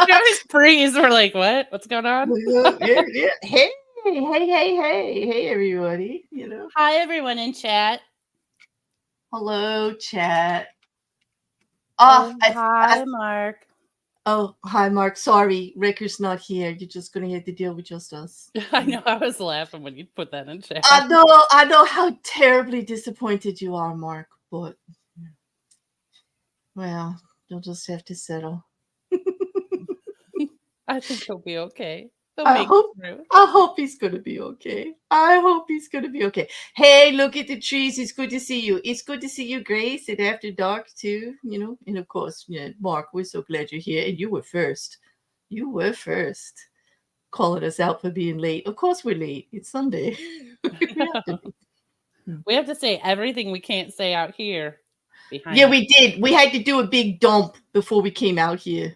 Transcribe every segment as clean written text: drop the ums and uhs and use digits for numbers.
We always freeze. We're like, what? What's going on? Yeah. Hey, everybody. Hi, everyone in chat. Hello, chat. Oh, Oh, hi, Mark. hi, Mark. Sorry, Ricker's not here. You're just gonna have to deal with just us. I know. I was laughing when you put that in chat. I know how terribly disappointed you are, Mark. But well, you'll just have to settle. I think he'll be okay. He'll I make it hope through. I hope he's gonna be okay. I hope he's gonna be okay. Hey, look at the trees. It's good to see you. It's good to see you, Grace, and After Dark too. And of course, yeah, Mark. We're so glad you're here, and you were first. You were first, calling us out for being late. Of course, we're late. It's Sunday. We have to be. We have to say everything we can't say out here behind. Yeah, we did. We had to do a big dump before we came out here.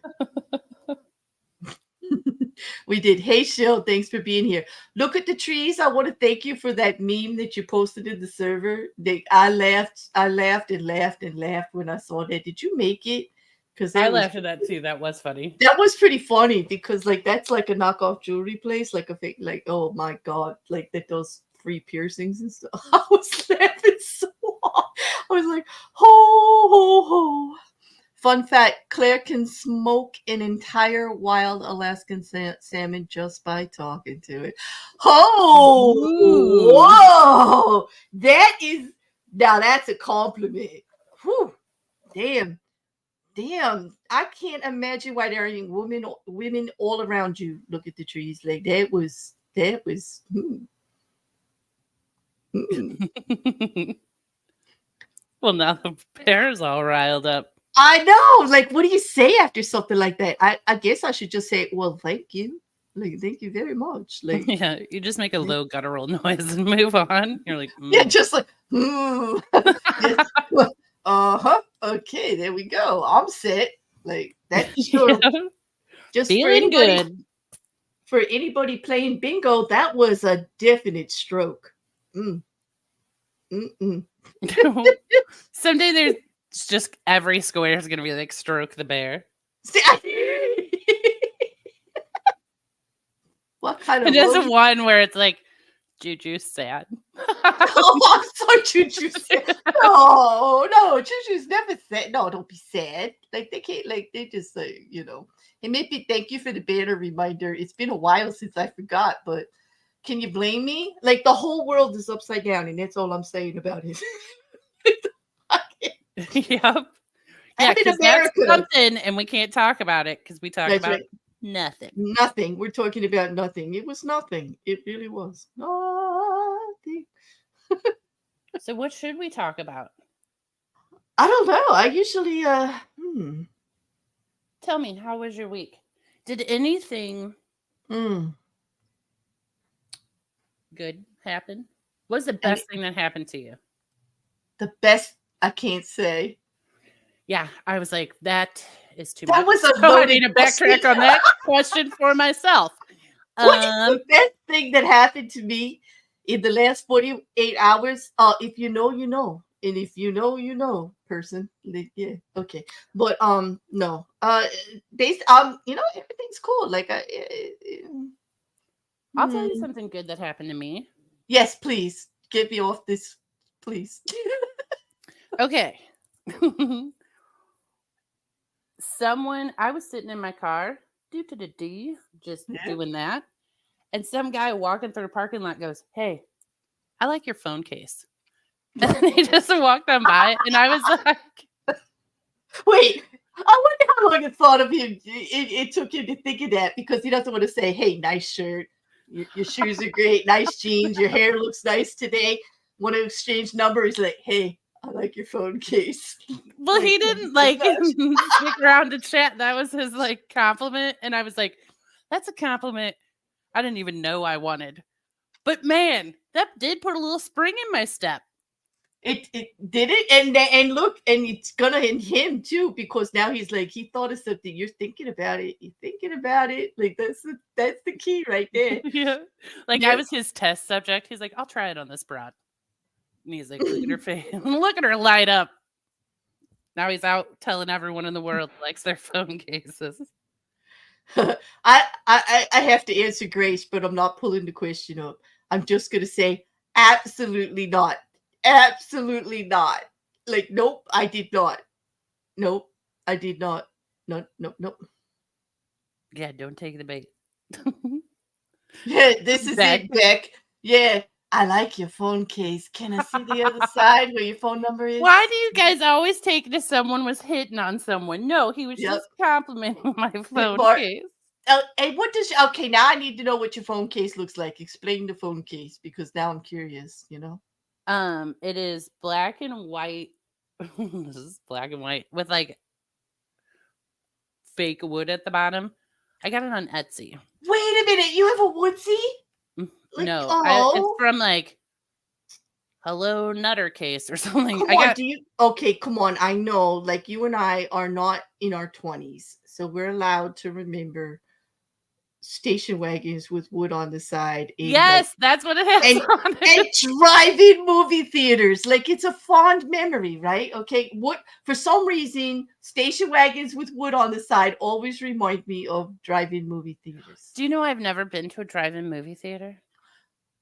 We did. Hey, Shill, thanks for being here. Look at the trees. I want to thank you for that meme that you posted in the server. I laughed and laughed and laughed when I saw that. Did you make it? Because I laughed at that too. That was funny. That was pretty funny because that's like a knockoff jewelry place, like a fake, like, oh my god, like that does free piercings and stuff. I was laughing so hard. I was like, ho ho ho. Fun fact, Claire can smoke an entire wild Alaskan salmon just by talking to it. Oh, Ooh. whoa. Now that's a compliment. Whew, damn. I can't imagine why there are women all around you. Look at the trees. Like that was. Well, now the bear's all riled up. I know. Like, what do you say after something like that? I guess I should just say, well, thank you. Like, thank you very much. Like, Yeah, you just make a low guttural noise and move on. You're like, yeah, just like, yes. Okay, there we go. I'm set. Like, that's sure. Yeah. Just Feeling good. For anybody playing bingo, that was a definite stroke. Someday there's just every square is gonna be like stroke the bear. What kind of And just one where it's like JuJu sad. Oh, I'm sorry, JuJu sad. No, JuJu's never sad. No, don't be sad. Like they can't. Like they just say, And maybe thank you for the banner reminder. It's been a while since I forgot, but can you blame me? Like the whole world is upside down, and that's all I'm saying about it. Yep. Yeah, because that's something, and we can't talk about it because we talk about nothing. Nothing. We're talking about nothing. It was nothing. It really was nothing. So what should we talk about? I don't know. I usually Tell me, how was your week? Did anything good happen? What's the best thing that happened to you? The best I can't say. Yeah, I was like, that is too much. Was I need to backtrack on that question for myself. What is the best thing that happened to me in the last 48 hours? If you know, you know. And if you know, person. Yeah, okay. But no. Based everything's cool. Like I'll tell you something good that happened to me. Yes, please. Get me off this, please. Okay. I was sitting in my car, just doing that. And some guy walking through the parking lot goes, "Hey, I like your phone case." And he just walked on by, and I was like, wait, I wonder how long it thought of him. It took him to think of that because he doesn't want to say, "Hey, nice shirt. Your shoes are great. Nice jeans. Your hair looks nice today." Want to exchange numbers? Like, "Hey, I like your phone case." Well, he didn't stick around to chat. That was his compliment, and I was like, "That's a compliment I didn't even know I wanted." But man, that did put a little spring in my step. It did it, and look, and it's gonna in him too because now he's like he thought of something. You're thinking about it. You're thinking about it. Like that's the key right there. Yeah, I was his test subject. He's like, "I'll try it on this broad," and he's like, "Look at her face. Look at her light up." Now he's out telling everyone in the world he likes their phone cases. I have to answer Grace, but I'm not pulling the question up. I'm just gonna say absolutely not. Absolutely not. Like, nope, I did not. Nope, I did not. No, nope, nope. Yeah, don't take the bait. Yeah, this is Beck. it, Beck. Yeah, I like your phone case. Can I see the other side where your phone number is? Why do you guys always take it as someone was hitting on someone? No, he was Yep. just complimenting my phone Mark, case. and what does okay? Now I need to know what your phone case looks like. Explain the phone case because now I'm curious. It is black and white. This is black and white with like fake wood at the bottom. I got it on Etsy. Wait a minute, you have a Woodsy? Like, No, it's oh, from like Hello Nutter Case or something. come I on. got Do you? Okay, come on. I know, like you and I are not in our 20s, so we're allowed to remember station wagons with wood on the side in like yes, that's what it has and on and it. drive-in movie theaters. Like it's a fond memory, right? Okay. What for some reason, station wagons with wood on the side always remind me of drive-in movie theaters. Do you know I've never been to a drive-in movie theater?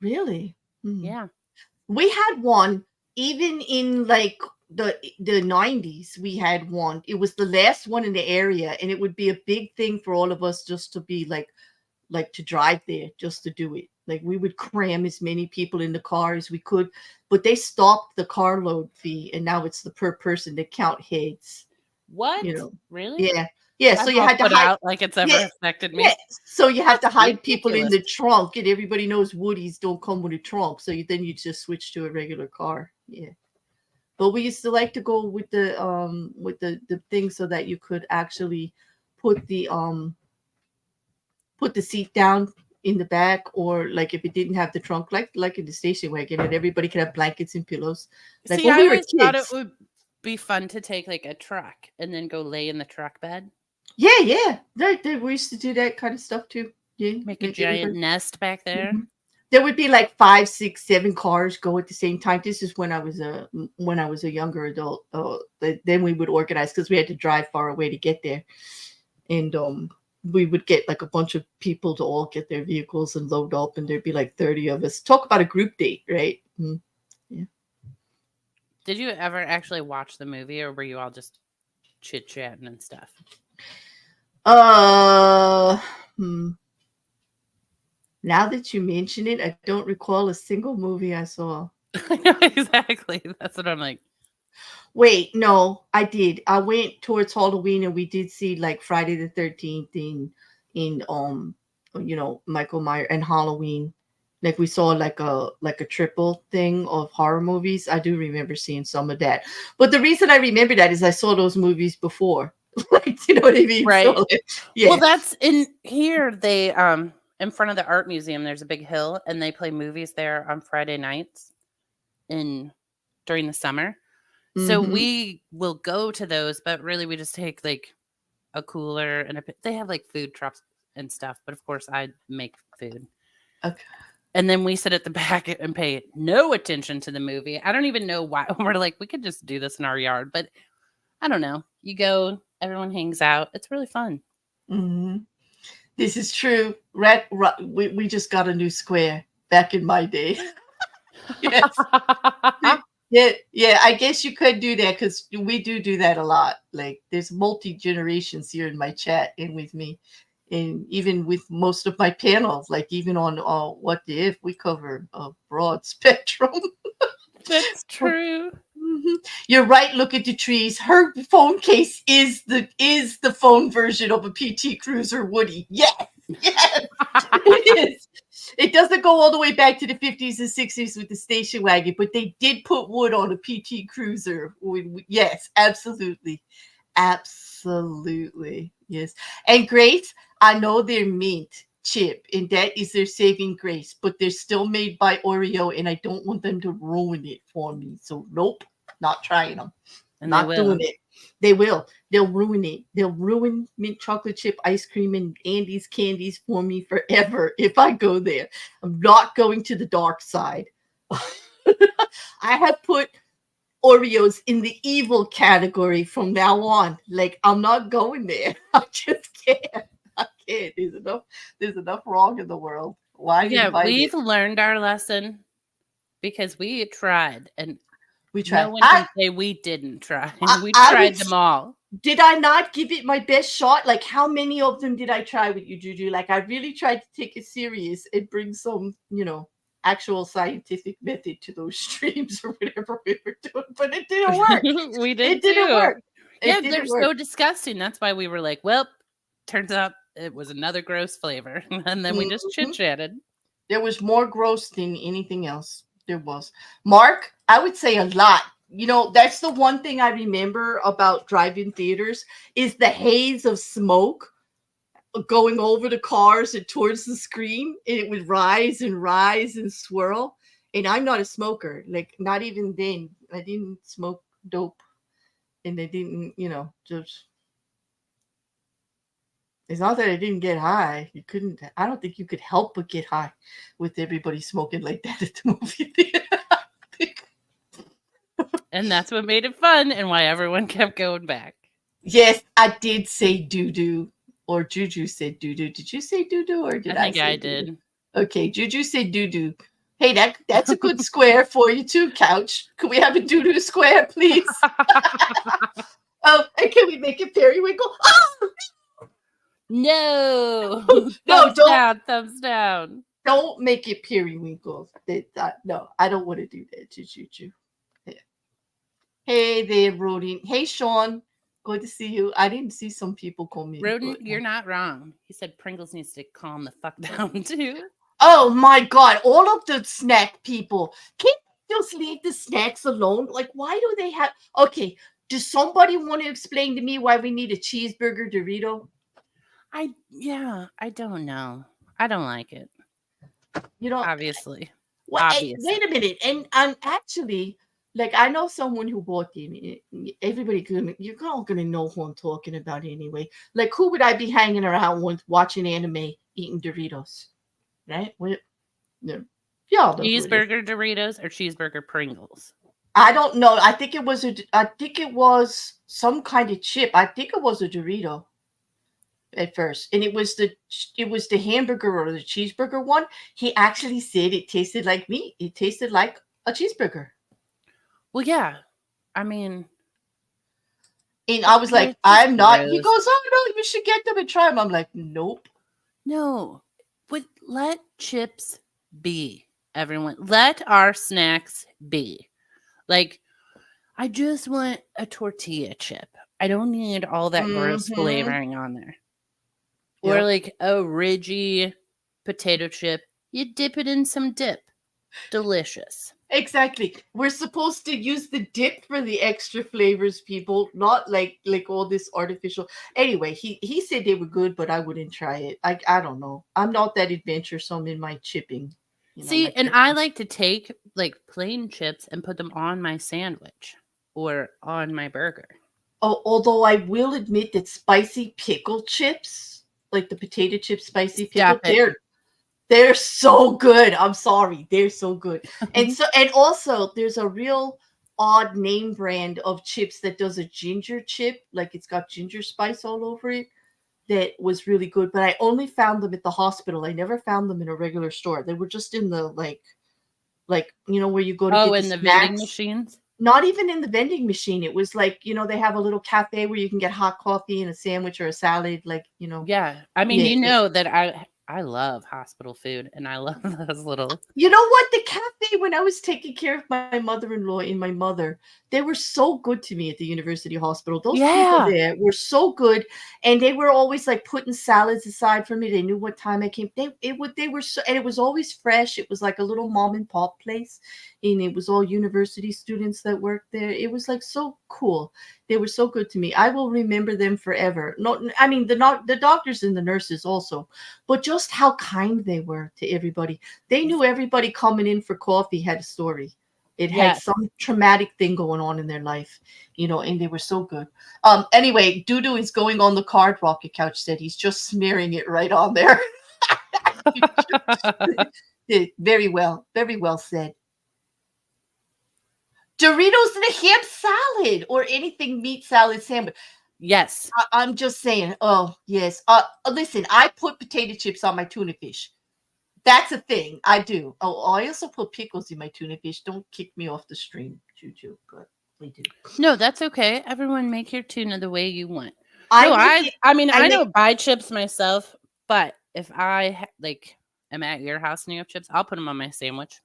Really? Hmm. Yeah. We had one even in like the 90s. We had one. It was the last one in the area, and it would be a big thing for all of us just to be like to drive there just to do it. Like we would cram as many people in the car as we could, but they stopped the carload fee, and now it's the per person that count heads. What? You know, Really? yeah, yeah. So I'm you all had to put hide. out like it's ever Yeah, affected yeah. me. So you have to That's hide people in ridiculous. the trunk, and everybody knows Woodies don't come with a trunk. So then you just switch to a regular car. Yeah. But we used to like to go with the thing so that you could actually put the seat down in the back, or like if it didn't have the trunk, like in the station wagon, and everybody could have blankets and pillows like See, when I we were always thought it kids. would be fun to take like a truck and then go lay in the truck bed, Yeah, we used to do that kind of stuff too. Yeah, make a like giant everybody. nest back there. Mhm. There would be like 5, 6, 7 cars go at the same time. This is when I was a younger adult. Then we would organize because we had to drive far away to get there, and we would get like a bunch of people to all get their vehicles and load up, and there'd be like 30 of us. Talk about a group date, right? Yeah. Did you ever actually watch the movie or were you all just chit chatting and stuff? Uh, hmm. Now that you mention it, I don't recall a single movie I saw. I know exactly. That's what I'm like. Wait, no, I did. I went towards Halloween, and we did see like Friday the 13th in Michael Myers and Halloween. Like we saw like a triple thing of horror movies. I do remember seeing some of that. But the reason I remember that is I saw those movies before. Like, you know what I mean? Right. So yeah. Well, that's in here. They in front of the art museum. There's a big hill, and they play movies there on Friday nights in during the summer. So Mm-hmm. we will go to those, but really we just take like a cooler and they have like food trucks and stuff. But of course, I make food. Okay. And then we sit at the back and pay no attention to the movie. I don't even know why. We're like, we could just do this in our yard, but I don't know. You go, everyone hangs out. It's really fun. Mm-hmm. This is true. We just got a new square back in my day. Yes. Yeah, yeah. I guess you could do that because we do that a lot. Like, there's multi generations here in my chat and with me, and even with most of my panels. Like, even on What the If, we cover a broad spectrum. That's true. Mhm. You're right. Look at the trees. Her phone case is the phone version of a PT Cruiser Woody. Yes, yes, it is. It doesn't go all the way back to the 50s and 60s with the station wagon, but they did put wood on a PT Cruiser. Yes, absolutely. Absolutely. Yes. And Grace, I know they're mint chip, and that is their saving grace, but they're still made by Oreo, and I don't want them to ruin it for me. So, nope, not trying them. And they Not doing will. it. They will. They'll ruin it. They'll ruin mint chocolate chip ice cream and Andes candies for me forever if I go there. I'm not going to the dark side. I have put Oreos in the evil category from now on. Like, I'm not going there. I just can't. I can't. There's enough wrong in the world. Why Yeah, invite it? we've learned our lesson because we tried, and We no try. one can say we didn't try. We I would tried them all. did I not give it my best shot? Like, how many of them did I try with you, Juju? Like, I really tried to take it serious and bring some, actual scientific method to those streams or whatever we were doing, but it didn't work. We It did didn't too. work. Yeah, It they're didn't work. so disgusting. That's why we were like, well, turns out it was another gross flavor. And then we just Mhm. chit-chatted. There was more gross than anything else. There was. Mark, I would say a lot. That's the one thing I remember about drive-in theaters is the haze of smoke going over the cars and towards the screen, and it would rise and swirl. And I'm not a smoker. Like, not even then. I didn't smoke dope, and I didn't, just. It's not that I didn't get high. You couldn't. I don't think you could help but get high with everybody smoking like that at the movie theater. And that's what made it fun and why everyone kept going back. Yes, I did say doo doo, or Juju said doo doo. Did you say doo doo, or did I I think say I doo doo? did. Okay, Juju said doo doo. Hey, that's a good square for you too, Couch. Could we have a doo doo square, please? Oh, and can we make it periwinkle? Oh! No. No, Thumbs down, thumbs down. don't make it periwinkle. No, I don't want to do that to Juju. Yeah. Hey there, Rodin. Hey, Sean. Good to see you. I didn't see some people come in. Rodent, you're not wrong. He said Pringles needs to calm the fuck down too. Oh my God, all of the snack people. Can't you just leave the snacks alone? Like, why do they have. Okay, does somebody want to explain to me why we need a cheeseburger Dorito? I don't know. I don't like it. You know, Obviously. wait a minute. And actually, like, I know someone who bought them. Everybody, you're all gonna know who I'm talking about anyway. Like, who would I be hanging around with watching anime, eating Doritos? Right? Yeah, Cheeseburger Doritos or cheeseburger Pringles? I don't know. I think it was some kind of chip. I think it was a Dorito at first, and it was the hamburger or the cheeseburger one. He actually said it tasted like meat. It tasted like a cheeseburger. Well, yeah. I mean, And I was like, it's just I'm not. He gross. goes, oh no, you should get them and try them. I'm like, nope. No. But let chips be, everyone. Let our snacks be. Like, I just want a tortilla chip. I don't need all that gross Mm-hmm. flavoring on there. Or Yep. like a Ridgy potato chip. You dip it in some dip. Delicious. Exactly. We're supposed to use the dip for the extra flavors, people, not like all this artificial. Anyway, he said they were good, but I wouldn't try it. I don't know. I'm not that adventuresome in my chipping. See, and I like to take like plain chips and put them on my sandwich or on my burger. Although I will admit that spicy pickle chips, like the potato chip spicy pickle, Stop it. they're so good. I'm sorry, they're so good. And also there's a real odd name brand of chips that does a ginger chip, like it's got ginger spice all over it. That was really good, but I only found them at the hospital. I never found them in a regular store. They were just in the like where you go to get in the the vending snacks. machines? Not even in the vending machine. It was like, they have a little cafe where you can get hot coffee and a sandwich or a salad, Yeah. I mean, Yeah, you know that I love hospital food and I love those little. You know what? The cafe, when I was taking care of my mother-in-law and my mother, they were so good to me at the university hospital. Those people Yeah. there were so good, and they were always like putting salads aside for me. They knew what time I came. They were so, and it was always fresh. It was like a little mom and pop place, and it was all university students that worked there. It was like so cool. They were so good to me. I will remember them forever. No, I mean the doctors and the nurses also, but just how kind they were to everybody. They knew everybody coming in for coffee had a story. It had Yes. some traumatic thing going on in their life, and they were so good. Anyway, Dudu is going on the card, Rocket Couch said. He's just smearing it right on there. Very well said. Doritos and a ham salad or anything meat salad sandwich. Yes. I'm just saying. Oh yes. Listen, I put potato chips on my tuna fish. That's a thing I do. Oh, I also put pickles in my tuna fish. Don't kick me off the stream, Juju, but we do. No, that's okay. Everyone make your tuna the way you want. I No, make I it. I mean, I I make. don't buy chips myself, but if I like am at your house and you have chips, I'll put them on my sandwich.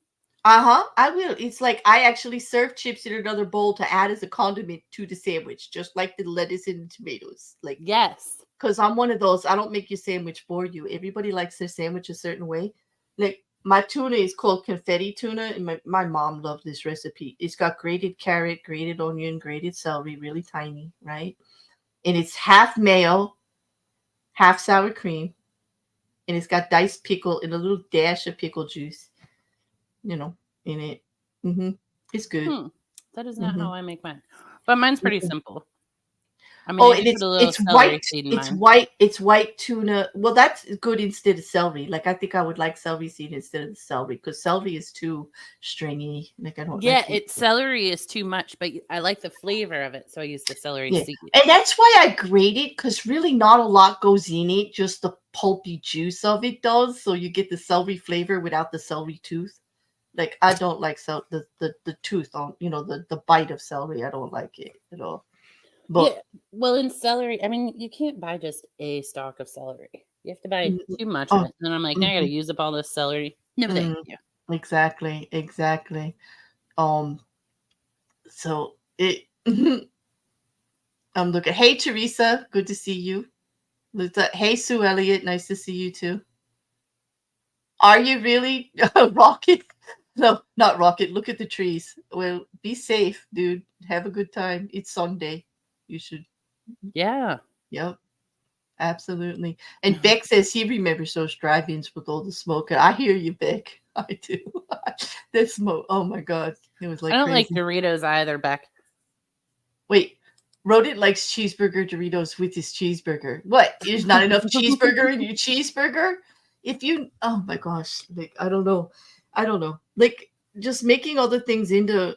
I will. It's like I actually serve chips in another bowl to add as a condiment to the sandwich, just like the lettuce and the tomatoes. Like, Yes. because I'm one of those. I don't make your sandwich for you. Everybody likes their sandwich a certain way. Like my tuna is called confetti tuna, and my mom loved this recipe. It's got grated carrot, grated onion, grated celery, really tiny, right? And it's half mayo, half sour cream, and it's got diced pickle and a little dash of pickle juice, you know, in it. hmm It's good. Hmm. That is not hmm how I make mine. But mine's pretty hmm simple. I mean, Oh, I and do put a little it's celery white. seed in It's mine. white. It's white tuna. Well, that's good instead of celery. Like I think I would like celery seed instead of the celery because celery is too stringy. Like I don't Yeah, like it. it celery is too much, but I like the flavor of it, so I use the celery Yeah, seed. and that's why I grate it because really not a lot goes in it. Just the pulpy juice of it does, so you get the celery flavor without the celery tooth. Like I don't like the tooth on the bite of celery. I don't like it at all. But Yeah, well, in celery, I mean, you can't buy just a stalk of celery. You have to buy mm, too much of oh, it. And then I'm like, now I gotta mhm, use up all this celery. No, thank mm, you. exactly. Um, so it. I'm looking. Hey Teresa, good to see you. Hey Sue Elliott, nice to see you too. Are you really Rocket? No, not Rocket. Look at the trees. Well, be safe, dude. Have a good time. It's Sunday. You should. Yeah. Yep, absolutely. And Beck says he remembers those drive-ins with all the smoke. And I hear you, Beck. I do. That smoke. Oh my God, it was I like don't like crazy. Doritos either, Beck. Wait, Rodent likes cheeseburger Doritos with his cheeseburger. What? There's not enough cheeseburger in your cheeseburger? If you, oh my gosh, like I don't know, like just making other things into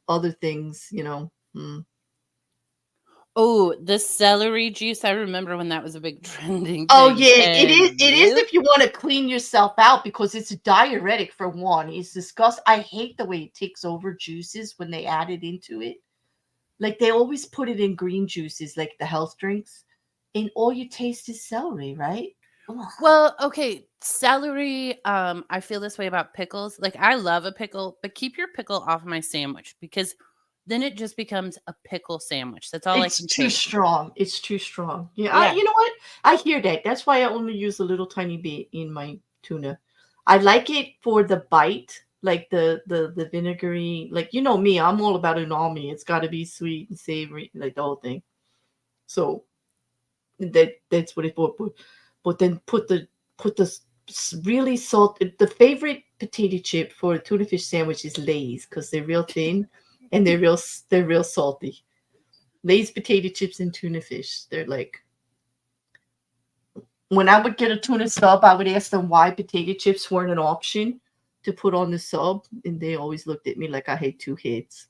other things, you know. Oh, the celery juice. I remember when that was a big trending Oh thing. yeah, it And is. It is yep. if you want to clean yourself out because it's a diuretic for one. It's disgusting. I hate the way it takes over juices when they add it into it. Like they always put it in green juices, like the health drinks, and all you taste is celery, right? Ugh. Well, okay, celery, I feel this way about pickles. Like I love a pickle, but keep your pickle off my sandwich because then it just becomes a pickle sandwich. That's all I It's can too take. strong. It's too strong. Yeah, Yeah. you know what? I hear that. That's why I only use a little tiny bit in my tuna. I like it for the bite, like the vinegary. Like you know me, I'm all about umami. It's got to be sweet and savory, like the whole thing. So that's what it for. But then put the really salt. The favorite potato chip for a tuna fish sandwich is Lay's because they're real thin and they're real salty. Lay's potato chips and tuna fish. They're like when I would get a tuna sub, I would ask them why potato chips weren't an option to put on the sub, and they always looked at me like I had two heads.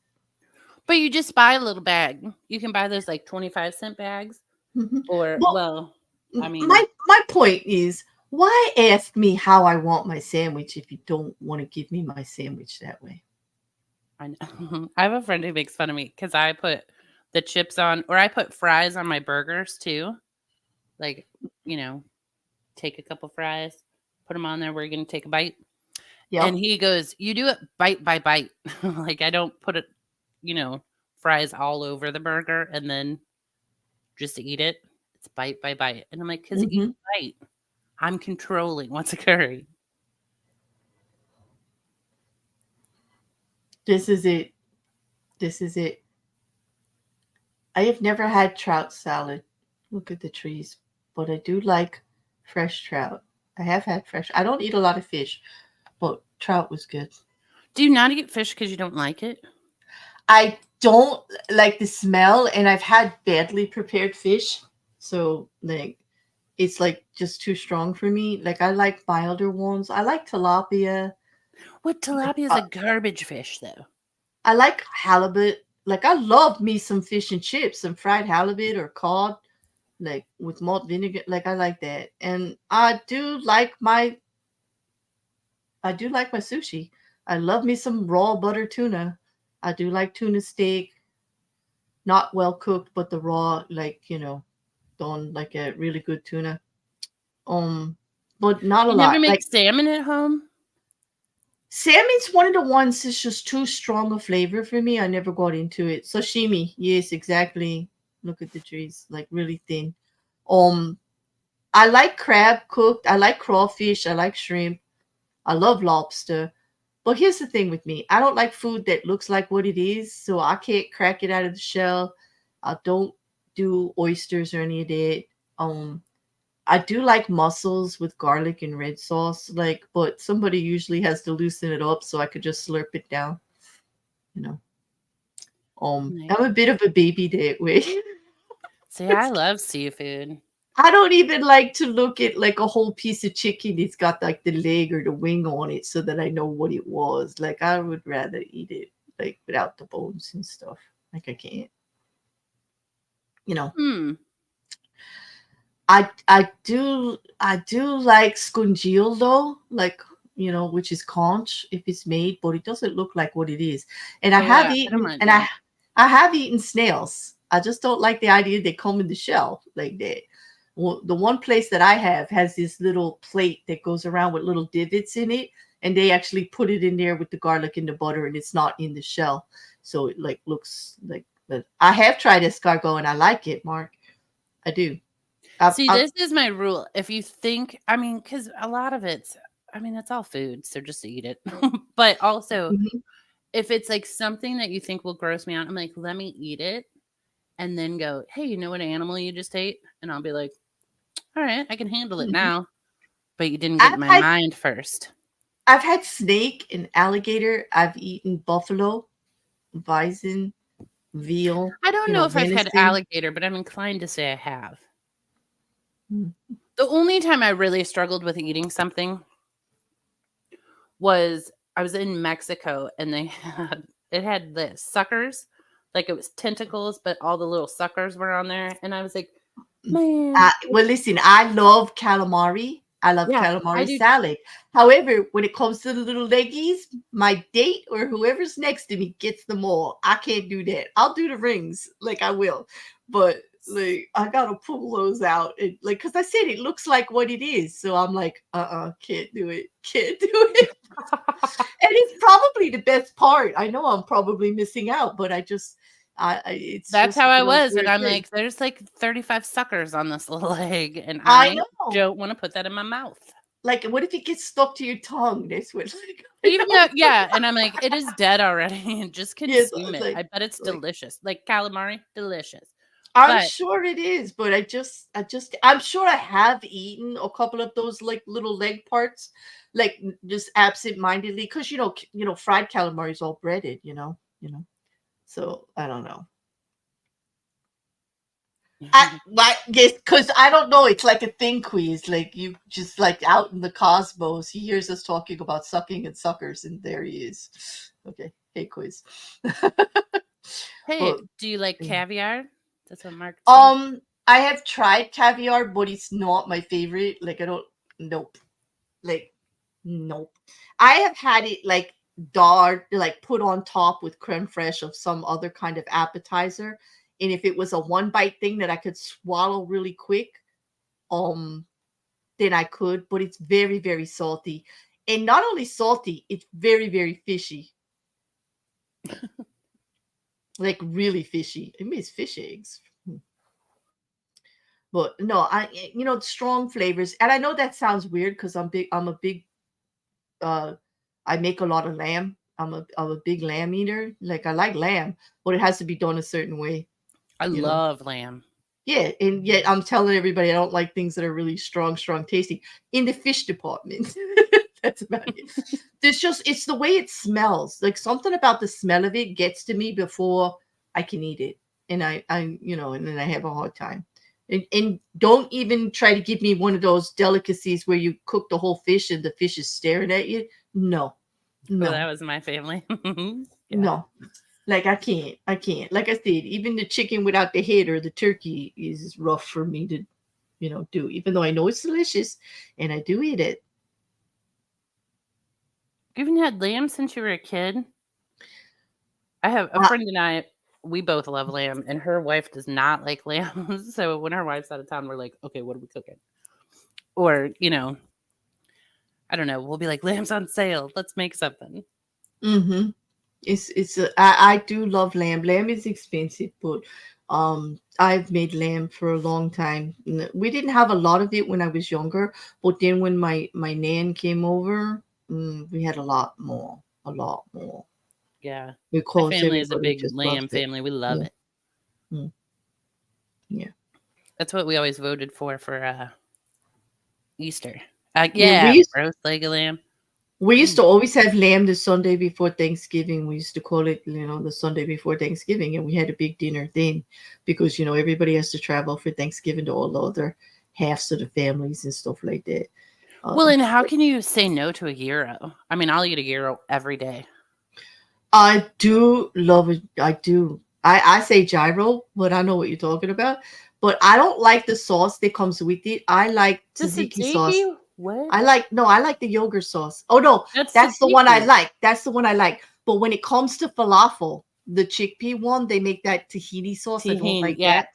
But you just buy a little bag. You can buy those like 25-cent bags. Mhm. Or, Well, well, I mean, my point is, why ask me how I want my sandwich if you don't want to give me my sandwich that way? I know. I have a friend who makes fun of me because I put the chips on, or I put fries on my burgers too. Like, you know, take a couple fries, put them on there. We're going to take a bite. And Yep. he goes, "You do it bite by bite." Like, I don't put it, you know, fries all over the burger and then just eat it. It's bite by bite. And I'm like, because each hmm bite, I'm controlling what's occurring. This is it. This is it. I have never had trout salad. Look at the trees, but I do like fresh trout. I have had fresh. I don't eat a lot of fish, but trout was good. Do you not eat fish because you don't like it? I don't like the smell, and I've had badly prepared fish, so like it's like just too strong for me. Like I like milder ones. I like tilapia. What tilapia is Uh, a garbage fish, though. I like halibut. Like I love me some fish and chips, some fried halibut or cod, like with malt vinegar. Like I like that, and I do like my sushi. I love me some raw butter tuna. I do like tuna steak, not well cooked, but the raw, like done like a really good tuna. Um, but not a You never lot. make Like salmon at home? salmon's one of the ones that's just too strong a flavor for me. I never got into it. Sashimi, yes, exactly. Look at the trees, like really thin. Um, I like crab cooked. I like crawfish. I like shrimp. I love lobster. But here's the thing with me. I don't like food that looks like what it is, so I can't crack it out of the shell. I don't do oysters or any of that. Um, I do like mussels with garlic and red sauce, like, but somebody usually has to loosen it up so I could just slurp it down, you know. Nice. I'm a bit of a baby that way. See, I love seafood. I don't even like to look at like a whole piece of chicken. It's got like the leg or the wing on it so that I know what it was. Like I would rather eat it like without the bones and stuff. Like I can't, you know. Hmm. I do like scungil though, like which is conch if it's made, but it doesn't look like what it is. And I Oh have yeah, I don't eaten mind and that. I have eaten snails. I just don't like the idea they come in the shell like that. Well, the one place that I have has this little plate that goes around with little divots in it, and they actually put it in there with the garlic and the butter, and it's not in the shell, so it like looks like. But I have tried escargot and I like it, Mark. I do. See, I've this is my rule. If you think, I mean, because a lot of it's, I mean, it's all food, so just eat it. But also, mhm. if it's like something that you think will gross me out, I'm like, let me eat it and then go, hey, you know what animal you just ate? And I'll be like, all right, I can handle it Mhm. now. But you didn't get I've in my had mind first. I've had snake and alligator. I've eaten buffalo, bison, veal, I don't know if I've had venison. alligator, but I'm inclined to say I have. Mm. The only time I really struggled with eating something was I was in Mexico and they had it had the suckers, like it was tentacles, but all the little suckers were on there, and I was like, man, Well, listen, I love calamari. I love yeah, I calamari do. salad. However, when it comes to the little leggies, my date or whoever's next to me gets them all. I can't do that. I'll do the rings, like I will, but like I gotta pull those out. Like, because I said it looks like what it is, so I'm like, can't do it, can't do it. And it's probably the best part. I know I'm probably missing out, but it's That's just how I one of those was, and weird I'm things. like, there's like 35 suckers on this little leg, and I I know. don't want to put that in my mouth. Like, what if it gets stuck to your tongue? That's what, like, I Even though, don't. yeah, and I'm like, it is dead already. Just Yes, consume it. I like, bet it's like delicious. Like calamari, delicious. I'm But sure it is, but I'm sure I have eaten a couple of those like little leg parts, like just absent-mindedly, because fried calamari is all breaded, So I don't know. I guess because I don't know. It's like a thing quiz. Like you just like out in the cosmos, he hears us talking about sucking and suckers, and there he is. Okay, hey quiz. hey, But do you like yeah. caviar? That's what Mark said. I have tried caviar, but it's not my favorite. Like I don't. Nope. Like nope. I have had it like like put on top with creme fraiche of some other kind of appetizer. And if it was a one bite thing that I could swallow really quick, um, then I could, but it's very, very salty. And not only salty, it's very, very fishy. Like really fishy. It means fish eggs. But no, strong flavors. And I know that sounds weird because I'm a big uh I make a lot of lamb. I'm a big lamb eater. Like I like lamb, but it has to be done a certain way, I you know. love lamb. Yeah, and yet I'm telling everybody I don't like things that are really strong, strong tasting. In the fish department. That's about it. It's the way it smells. Like something about the smell of it gets to me before I can eat it. And and then I have a hard time. And don't even try to give me one of those delicacies where you cook the whole fish and the fish is staring at you. No. Oh, that No. was my family. Yeah. No, like I can't. I can't. Like I said, even the chicken without the head or the turkey is rough for me to, do. Even though I know it's delicious, and I do eat it. You haven't had lamb since you were a kid? I have a Uh, friend and I, we both love lamb, and her wife does not like lamb. So when her wife's out of town, we're like, okay, what are we cooking? Or, I don't know. We'll be like, lamb's on sale. Let's make something. mm-hmm. I do love lamb. Lamb is expensive, but I've made lamb for a long time. We didn't have a lot of it when I was younger, but then when my nan came over, we had a lot more, Yeah. My because family is a everybody big just lamb loved it. family. We love Yeah. it. Mm. Yeah. That's what we always voted for Easter. Yeah, Yeah, roast leg of lamb. we used Mm. to always have lamb the Sunday before Thanksgiving. We used to call it, the Sunday before Thanksgiving, and we had a big dinner then, because everybody has to travel for Thanksgiving to all the other halves of the families and stuff like that. Well, and how can you say no to a gyro? I mean, I'll eat a gyro every day. I do love it. I do. I say gyro, but I know what you're talking about. But I don't like the sauce that comes with it. I like The tzatziki sauce. tzatziki? What? I like the yogurt sauce. Oh no, That's that's the one I tzatziki. like. That's the one I like. But when it comes to falafel, the chickpea one, they make that tahini sauce. I don't Tahini. like Yeah. that.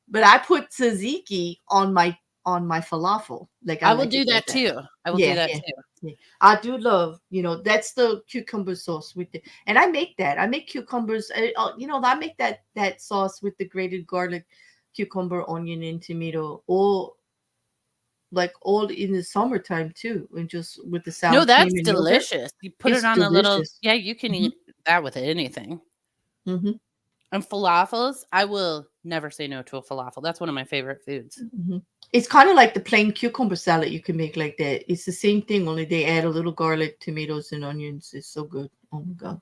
But I put tzatziki on my falafel. Like I I will like do it like that that. too. I will do Yeah, that yeah, too. yeah. I do love, that's the cucumber sauce with the, and I make that. I make cucumbers. I make that sauce with the grated garlic, cucumber, onion, and tomato, all in the summertime too, and just with the No, sour cream that's and yogurt. delicious. You put it It's on a little, delicious. yeah, you can Hmm. eat that with anything. Hmm. And falafels, I will never say no to a falafel. That's one of my favorite foods. Hmm. It's kind of like the plain cucumber salad you can make like that. It's the same thing, only they add a little garlic, tomatoes, and onions. It's so good. Oh my god.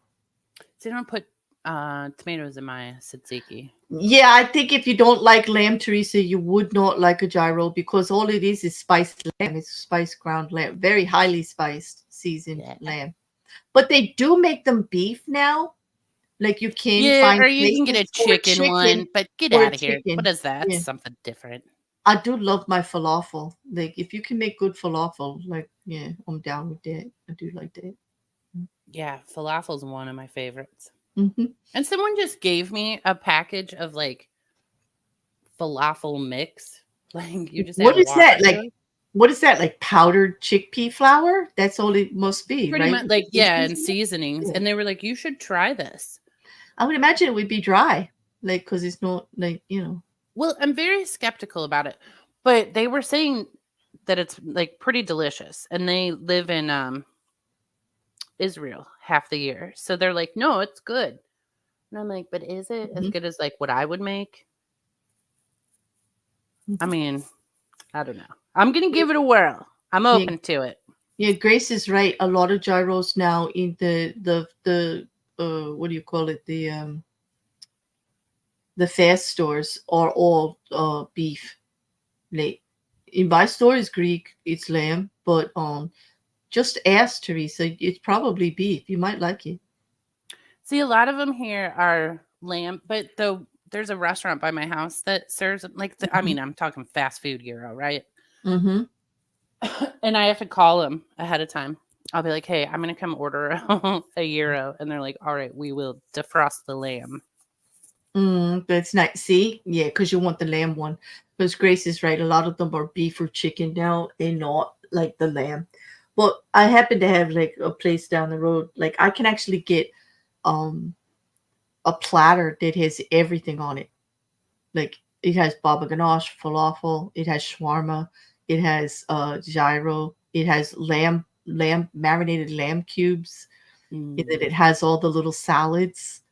So I don't put tomatoes in my tzatziki. Yeah, I think if you don't like lamb, Teresa, you would not like a gyro, because all it is spiced lamb. It's spiced ground lamb, very highly spiced, seasoned Yeah. lamb. But they do make them beef now. Like you can Yeah, find or you can get a places for chicken chicken. one, but get For out of here. What chicken, is that? yeah. Something different. I do love my falafel. Like if you can make good falafel, like yeah, I'm down with that. I do like that. Yeah, falafel's one of my favorites. Mm-hmm. And someone just gave me a package of like falafel mix. Like you just add What is water that to like? it. What is that like? Powdered chickpea flour? That's all it must be, Pretty right? much With the like, yeah, seasonings and in it? seasonings. Yeah. And they were like, you should try this. I would imagine it would be dry, like because it's not like Well, I'm very skeptical about it. But they were saying that it's like pretty delicious. And they live in Israel half the year. So they're like, no, it's good. And I'm like, but is it as Mhm, good as like what I would make? I mhm. mean, I don't know. I'm gonna Yeah, give it a whirl. I'm yeah, open to it. yeah. Grace is right. A lot of gyros now in the what do you call it? The fast stores are all beef. Like in my store is Greek, it's lamb, but just ask Teresa. It's probably beef. You might like it. See, a lot of them here are lamb, but though there's a restaurant by my house that serves like I Hmm. mean, I'm talking fast food gyro, right? Hmm. And I have to call them ahead of time. I'll be like, "Hey, I'm gonna come order a gyro," and they're like, "All right, we will defrost the lamb." That's nice. See, yeah, because you want the lamb one. Because Grace is right. A lot of them are beef or chicken now, and not like the lamb. But I happen to have like a place down the road. Like I can actually get um a platter that has everything on it. Like it has baba ganoush, falafel, it has shawarma, it has gyro, it has lamb marinated lamb cubes, and then Mm. it has all the little salads.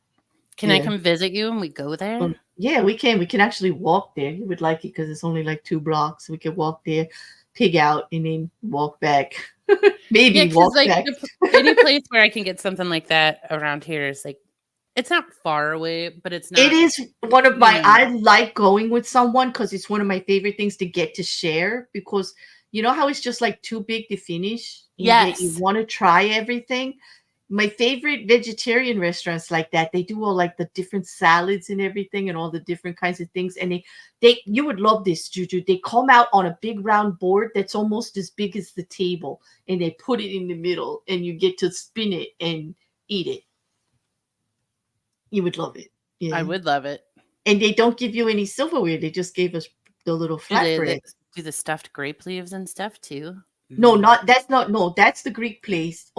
Can I Yeah. come visit you and we go there? Yeah, we can. We can actually walk there. You would like it because it's only like 2 blocks. We could walk there, pig out, and then walk back. Yeah, Maybe because walk like back. any place where I can get something like that around here is like it's not far away, but it's It not, is one of you my. know. I like going with someone because it's one of my favorite things to get to share. Because you know how it's just like too big to finish, and yet you Yes. want to try everything. My favorite vegetarian restaurants like that, they do all like the different salads and everything and all the different kinds of things. And they you would love this, Juju. They come out on a big round board that's almost as big as the table, and they put it in the middle, and you get to spin it and eat it. You would love it. I Yeah. would love it. And they don't give you any silverware. They just gave us the little Do they flatbread. do the stuffed grape leaves and stuff too? No, Mm. not that's not no, that's the Greek place.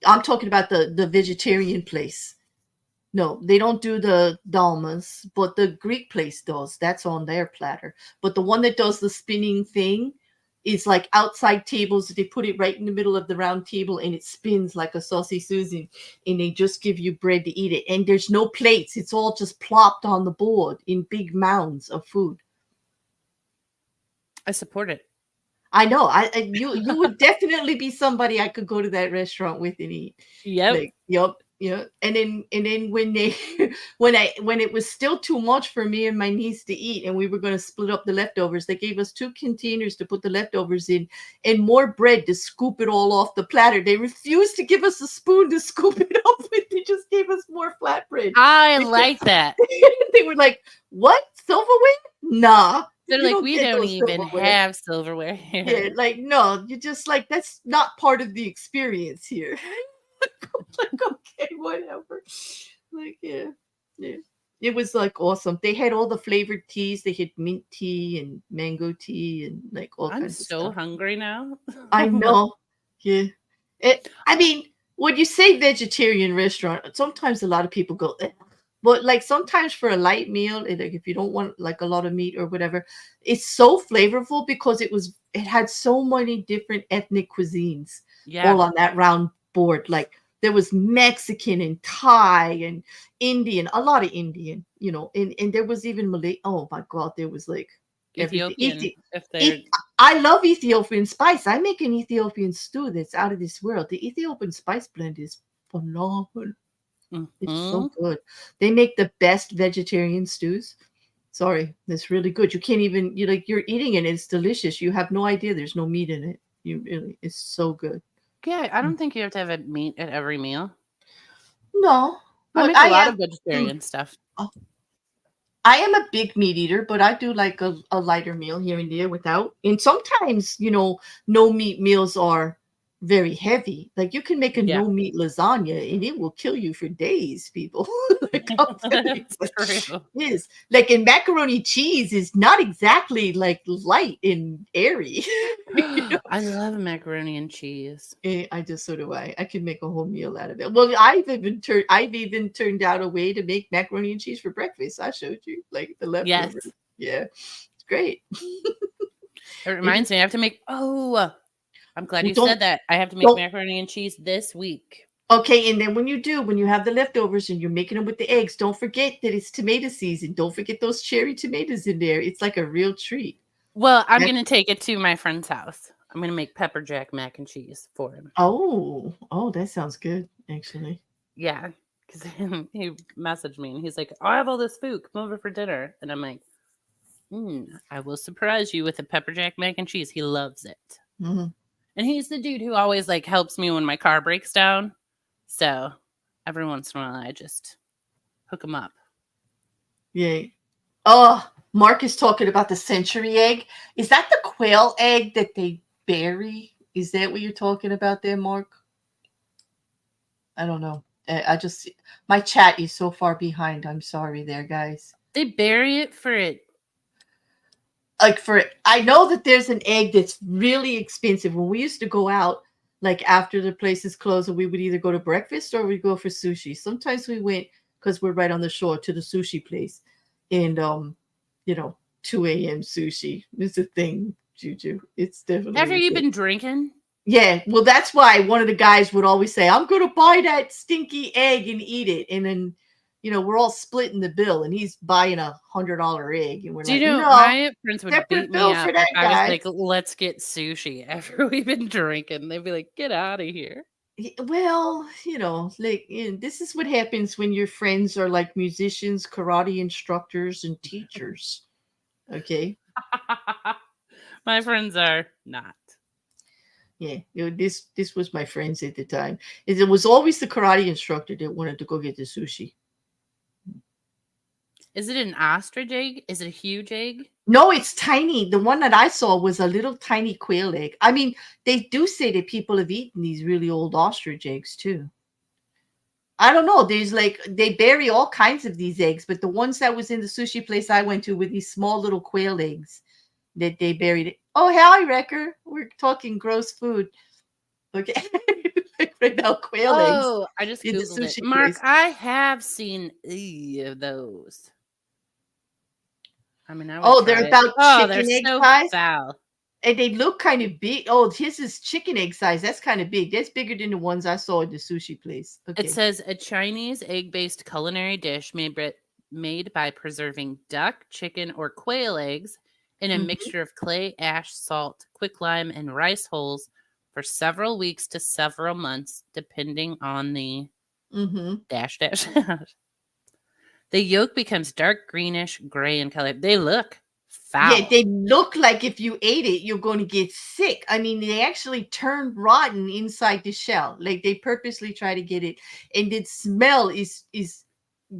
I'm talking about the vegetarian place. No, they don't do the dolmas, but the Greek place does. That's on their platter. But the one that does the spinning thing is like outside tables. They put it right in the middle of the round table and it spins like a saucy Susan. And they just give you bread to eat it. And there's no plates. It's all just plopped on the board in big mounds of food. I support it. I know. You would definitely be somebody I could go to that restaurant with and eat. Yep. Like, yep, yeah. And then when they when it was still too much for me and my niece to eat, and we were going to split up the leftovers, they gave us 2 containers to put the leftovers in, and more bread to scoop it all off the platter. They refused to give us a spoon to scoop it up with. They just gave us more flatbread. I like that. They were like, "What, silverware? Nah." They're You like, don't we get don't those even silverware. have silverware here. Yeah, like no, you just like that's not part of the experience here. Like okay, whatever. Like yeah. It was like awesome. They had all the flavored teas. They had mint tea and mango tea and like all I'm kinds of so stuff. hungry now. I know. Yeah. I mean, when you say vegetarian restaurant, sometimes a lot of people go, "Eh." But like sometimes for a light meal, like if you don't want like a lot of meat or whatever, it's so flavorful because it had so many different ethnic cuisines all Yeah. on that round board. Like there was Mexican and Thai and Indian, a lot of Indian, and there was even Malay. Oh my God, there was like everything. Ethiopian, if they're It, I love Ethiopian spice. I make an Ethiopian stew that's out of this world. The Ethiopian spice blend is phenomenal. It's so Mhm. good. They make the best vegetarian stews. Sorry, it's really good. You can't even you're eating it. It's delicious. You have no idea there's no meat in it. You really, it's so good. Yeah, I don't think you have to have a meat at every meal. No, I but make a I lot am. of vegetarian stuff. I am a big meat eater, but I do like a lighter meal here and there without. And sometimes, no meat meals are very heavy. Like you can make a Yeah. no meat lasagna and it will kill you for days, people. Like I'm telling you, That's true. it is. Like and macaroni cheese is not exactly like light and airy. I love macaroni and cheese. I just so do I. I can make a whole meal out of it. Well, I've even turned out a way to make macaroni and cheese for breakfast. I showed you, like the leftovers. Yes. Yeah, it's great. It It is. reminds me, I have to make I'm glad Well, you said that. I have to make don't. macaroni and cheese this week. Okay, and then when you have the leftovers and you're making them with the eggs, don't forget that it's tomato season. Don't forget those cherry tomatoes in there. It's like a real treat. Well, I'm That- gonna take it to my friend's house. I'm gonna make pepper jack mac and cheese for him. oh, that sounds good, actually. Yeah, because he messaged me and he's like, "I have all this food. Come over for dinner." And I'm like, I will surprise you with a pepper jack mac and cheese. He loves it. Mhm. And he's the dude who always like helps me when my car breaks down. So every once in a while, I just hook him up. Yeah. Oh, Mark is talking about the century egg. Is that the quail egg that they bury? Is that what you're talking about there, Mark? I don't know. I just my chat is so far behind. I'm sorry there, guys. They bury it for it. Like I know that there's an egg that's really expensive. When we used to go out, like after the places closed, we would either go to breakfast or we go for sushi. Sometimes we went because we're right on the shore to the sushi place, and 2 a.m. sushi is a thing, Juju. It's After definitely a you've thing. been drinking, Yeah, well, that's why one of the guys would always say, "I'm going to buy that stinky egg and eat it," and then. We're all splitting the bill, and he's buying $100 egg, and we're do you like, know "No, my friends would beat separate me bill for up if that I was guy." like, "Let's get sushi." After we've been drinking, they'd be like, "Get out of here." Well, like this is what happens when your friends are like musicians, karate instructors, and teachers. Okay. My friends are not. Yeah, this was my friends at the time. It was always the karate instructor that wanted to go get the sushi. Is it an ostrich egg? Is it a huge egg? No, it's tiny. The one that I saw was a little tiny quail egg. I mean, they do say that people have eaten these really old ostrich eggs too. I don't know. There's like they bury all kinds of these eggs, but the ones that was in the sushi place I went to were these small little quail eggs that they buried. Oh, hi, Wrecker. We're talking gross food. Okay. Like right now, quail eggs Oh, I just in the Googled it. sushi Mark, place. I have seen of those. I mean, I would Oh, they're try it. about Oh, they're chicken egg so size. foul. And they look kind of big. Oh, his is chicken egg size. That's kind of big. That's bigger than the ones I saw at the sushi place. It Okay. says a Chinese egg-based culinary dish made by preserving duck, chicken, or quail eggs in a Hmm. mixture of clay, ash, salt, quicklime, and rice hulls for several weeks to several months, depending on the Hmm. dash dash. The yolk becomes dark greenish gray in color. They look Yeah, foul. they look like if you ate it, you're going to get sick. I mean, they actually turn rotten inside the shell. Like they purposely try to get it, and the smell is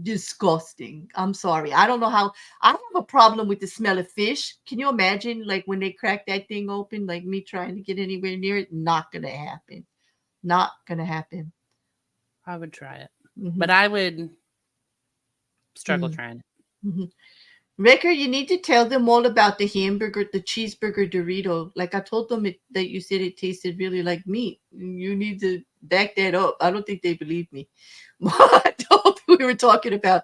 disgusting. I'm sorry. I don't know how. I have a problem with the smell of fish. Can you imagine, like when they crack that thing open, like me trying to get anywhere near it? Not gonna happen. Not gonna happen. I would try it, Hmm. but I would struggle Mm-hmm. trying it. Mm-hmm. Ricker, you need to tell them all about the hamburger, the cheeseburger Dorito. Like I told them that you said it tasted really like meat. You need to back that up. I don't think they believe me. I told them we were talking about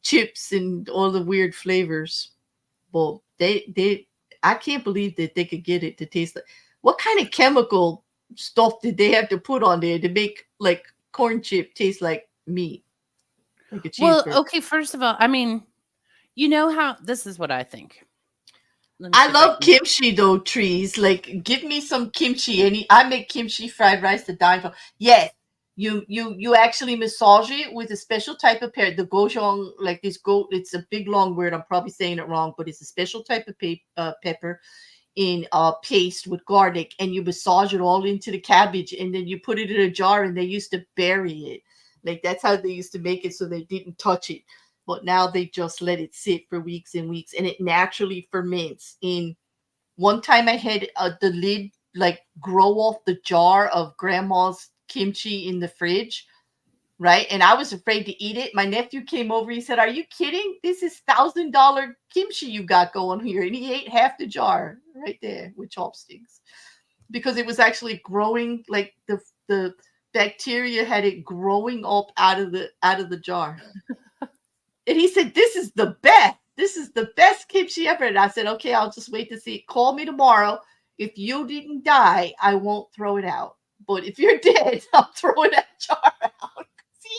chips and all the weird flavors. Well, I can't believe that they could get it to taste like. What kind of chemical stuff did they have to put on there to make like corn chip taste like meat, like a Well, cheeseburger? okay, first of all, I mean, you know how this is what I think. Let me I see if I love can. kimchi though, trees. Like, give me some kimchi. I make kimchi fried rice to die for. Yes, you actually massage it with a special type of the gochujang, like this go. It's a big long word. I'm probably saying it wrong, but it's a special type of pepper in paste with garlic, and you massage it all into the cabbage, and then you put it in a jar. And they used to bury it, like that's how they used to make it, so they didn't touch it. But now they just let it sit for weeks and weeks, and it naturally ferments. In one time, I had the lid like grow off the jar of grandma's kimchi in the fridge, right? And I was afraid to eat it. My nephew came over. He said, "Are you kidding? This is $1,000 kimchi you got going here." And he ate half the jar right there with chopsticks because it was actually growing. Like the bacteria had it growing up out of the jar. And he said, "This is the best. This is the best kimchi ever." And I said, "Okay, I'll just wait to see. Call me tomorrow. If you didn't die, I won't throw it out. But if you're dead, I'm throwing that jar out." See,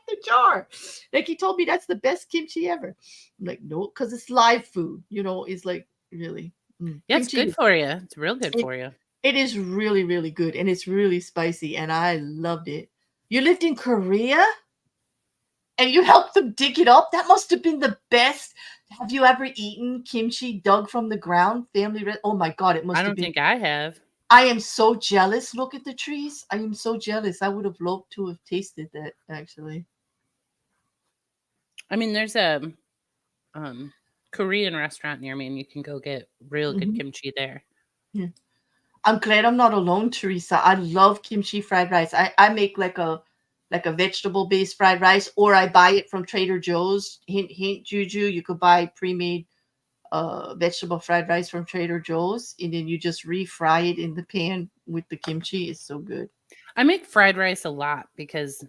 the jar. Like he told me that's the best kimchi ever. I'm like, no, because it's live food. It's like really Yeah, it's good kimchi. for you. It's real good It, for you. it is really, really good, and it's really spicy, and I loved it. You lived in Korea? And you helped them dig it up? That must have been the best. Have you ever eaten kimchi dug from the ground? Oh my God, it I must have don't been. think I have. I am so jealous. Look at the trees. I am so jealous. I would have loved to have tasted that actually. I mean, there's a um Korean restaurant near me, and you can go get real good Hmm. kimchi there. Yeah. I'm glad I'm not alone, Teresa. I love kimchi fried rice. I make like a vegetable based fried rice, or I buy it from Trader Joe's. Hint hint, Juju. You could buy pre-made vegetable fried rice from Trader Joe's, and then you just refry it in the pan with the kimchi. It's so good. I make fried rice a lot because,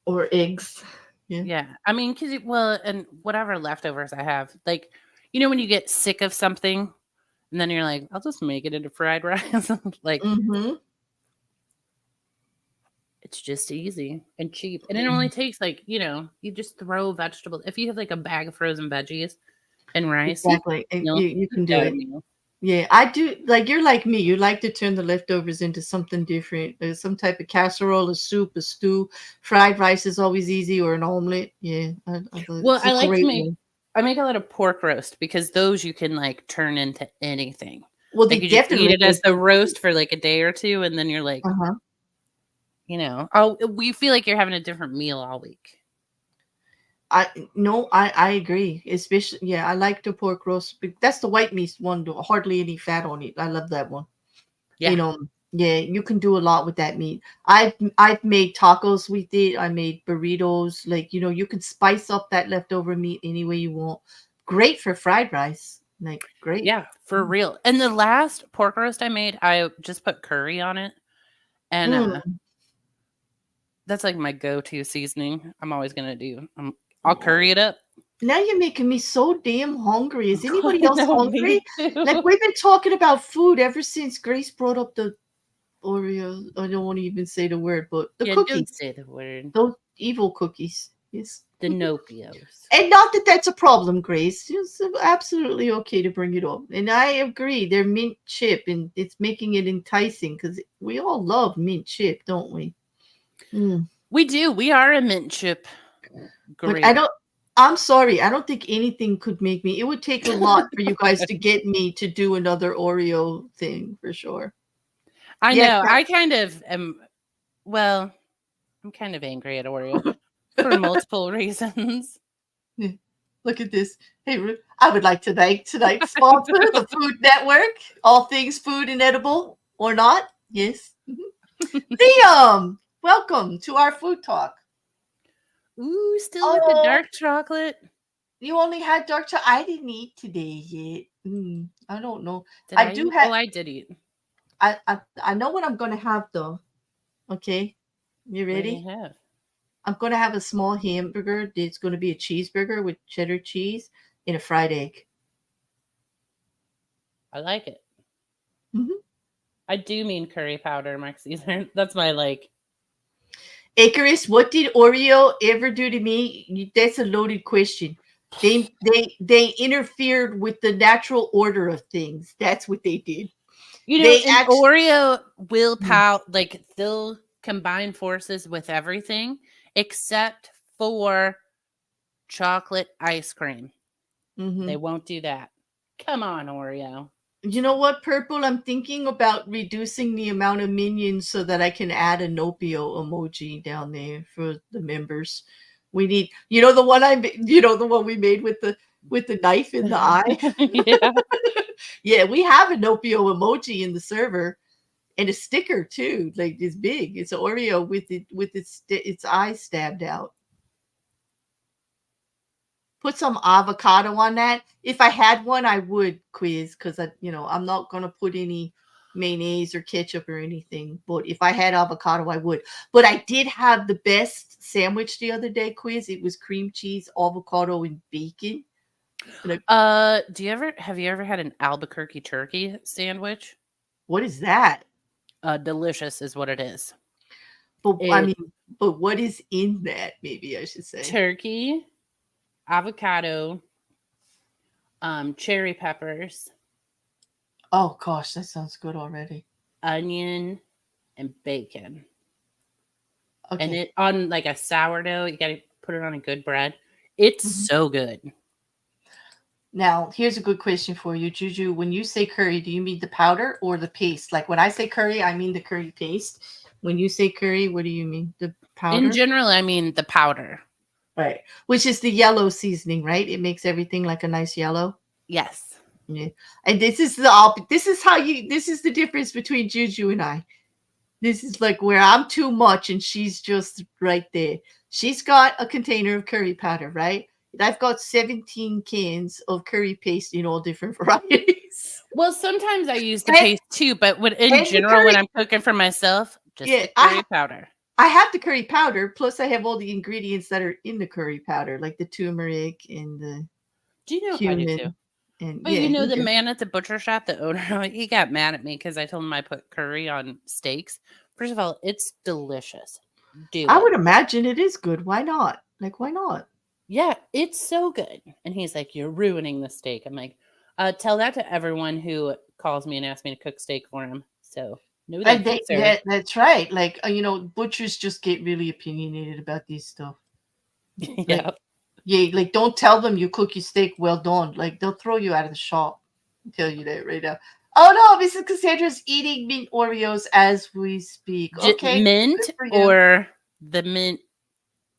Or eggs. Yeah. yeah, I mean, well, and whatever leftovers I have, like, when you get sick of something, and then you're like, I'll just make it into fried rice. Like, Mm-hmm. it's just easy and cheap, and it only takes like, you just throw vegetables. If you have like a bag of frozen veggies and rice, you Exactly. And meal, you you've can do got a it. meal. Yeah, I do. Like you're like me. You like to turn the leftovers into something different. Some type of casserole, a soup, a stew. Fried rice is always easy, or an omelet. Yeah, Well, it's a I like to great make one. I make a lot of pork roast because those you can like turn into anything. Well, Like they you just eat definitely it make as the good roast cookies. for like a day or two, and then you're like, Uh-huh. oh, we feel like you're having a different meal all week. I no, I agree. Especially, yeah, I like the pork roast. That's the white meat one. Hardly any fat on it. I love that one. Yeah. Yeah, you can do a lot with that meat. I've made tacos with it. I made burritos. Like, you can spice up that leftover meat any way you want. Great for fried rice. Like, great. Yeah, for real. And the last pork roast I made, I just put curry on it. And Mm. that's like my go-to seasoning. I'm always gonna do. I'll curry it up. Now you're making me so damn hungry. Is I anybody else know, hungry? me Like, too. we've been talking about food ever since Grace brought up the Oreos. I don't want to even say the word, but the Yeah, don't cookies. say the word. Those evil cookies. Yes. The Nopios. And not that that's a problem, Grace. It's absolutely okay to bring it up. And I agree, they're mint chip, and it's making it enticing because we all love mint chip, don't we? Mm. We do. We are a mint chip Like, group. I'm sorry, I don't think anything could make me. It would take a lot for you guys to get me to do another Oreo thing for sure. I Yeah, know. I kind of am. Well, I'm kind of angry at Oreo for multiple reasons. yeah. Look at this. Hey, I would like to thank tonight's sponsor, the Food Network. All things food and edible or not. Yes. Liam, welcome to our food talk. Ooh, still with the Oh, dark chocolate. you only had dark chocolate. I didn't eat today yet. I don't know. Did I I do eat? have. Oh, I did eat. I know what I'm gonna have though. Okay, you What do you ready? have? I'm gonna have a small hamburger. It's gonna be a cheeseburger with cheddar cheese and a fried egg. I like it. Mm-hmm. I do mean curry powder, Mark Caesar. That's my like. Icarus, what did Oreo ever do to me? That's a loaded question. They interfered with the natural order of things. That's what they did. They And actually. Oreo will like they'll combine forces with everything except for chocolate ice cream. Mm-hmm. They won't do that. Come on, Oreo. You know what, Purple? I'm thinking about reducing the amount of minions so that I can add a Nopio emoji down there for the members. We need, the one we made with the knife in the eye. Yeah. Yeah, we have a Nopio emoji in the server and a sticker too. Like, it's big. It's an Oreo with its eye stabbed out. Put some avocado on that. If I had one, I would quiz because I'm not gonna put any mayonnaise or ketchup or anything. But if I had avocado, I would. But I did have the best sandwich the other day, quiz. It was cream cheese, avocado, and bacon. Have you ever had an Albuquerque turkey sandwich? What is that? Delicious is what it is. But I It's mean, but what is in that? Maybe I should say. turkey, avocado, cherry peppers, Oh gosh, that sounds good already. onion, and bacon. And Okay. it on like a sourdough, you gotta put it on a good bread. It's Mhm. so good. Now, here's a good question for you, Juju. When you say curry, do you mean the powder or the paste? Like, when I say curry, I mean the curry paste. When you say curry, what do you mean? The In powder? general, I mean the powder. Right. Which is the yellow seasoning, right? It makes everything like a nice yellow. Yes. Yeah. And this is the difference between Juju and I. This is like where I'm too much and she's just right there. She's got a container of curry powder, right? And I've got 17 cans of curry paste in all different varieties. Well, sometimes I use the And, paste too, but in and the general, when curry, I'm cooking for myself, just yeah, the curry powder. I have the curry powder, plus I have all the ingredients that are in the curry powder, like the turmeric and the Do you know I do too? cumin. And But yeah, the man at the butcher shop, the owner, he got mad at me because I told him I put curry on steaks. First of all, it's delicious. Do I it. would imagine it is good. Why not? Like, why not? Yeah, it's so good. And he's like, "You're ruining the steak." I'm like, tell that to everyone who calls me and asks me to cook steak for him. So, no, And thank you, sir. that's right. Like, butchers just get really opinionated about these stuff. Like, Yeah. yeah, like, don't tell them you cook your steak well done. Like, they'll throw you out of the shop. I'll tell you that right now. Oh no, Mrs. Cassandra's eating mint Oreos as we speak. Okay, good Mint for you. or the mint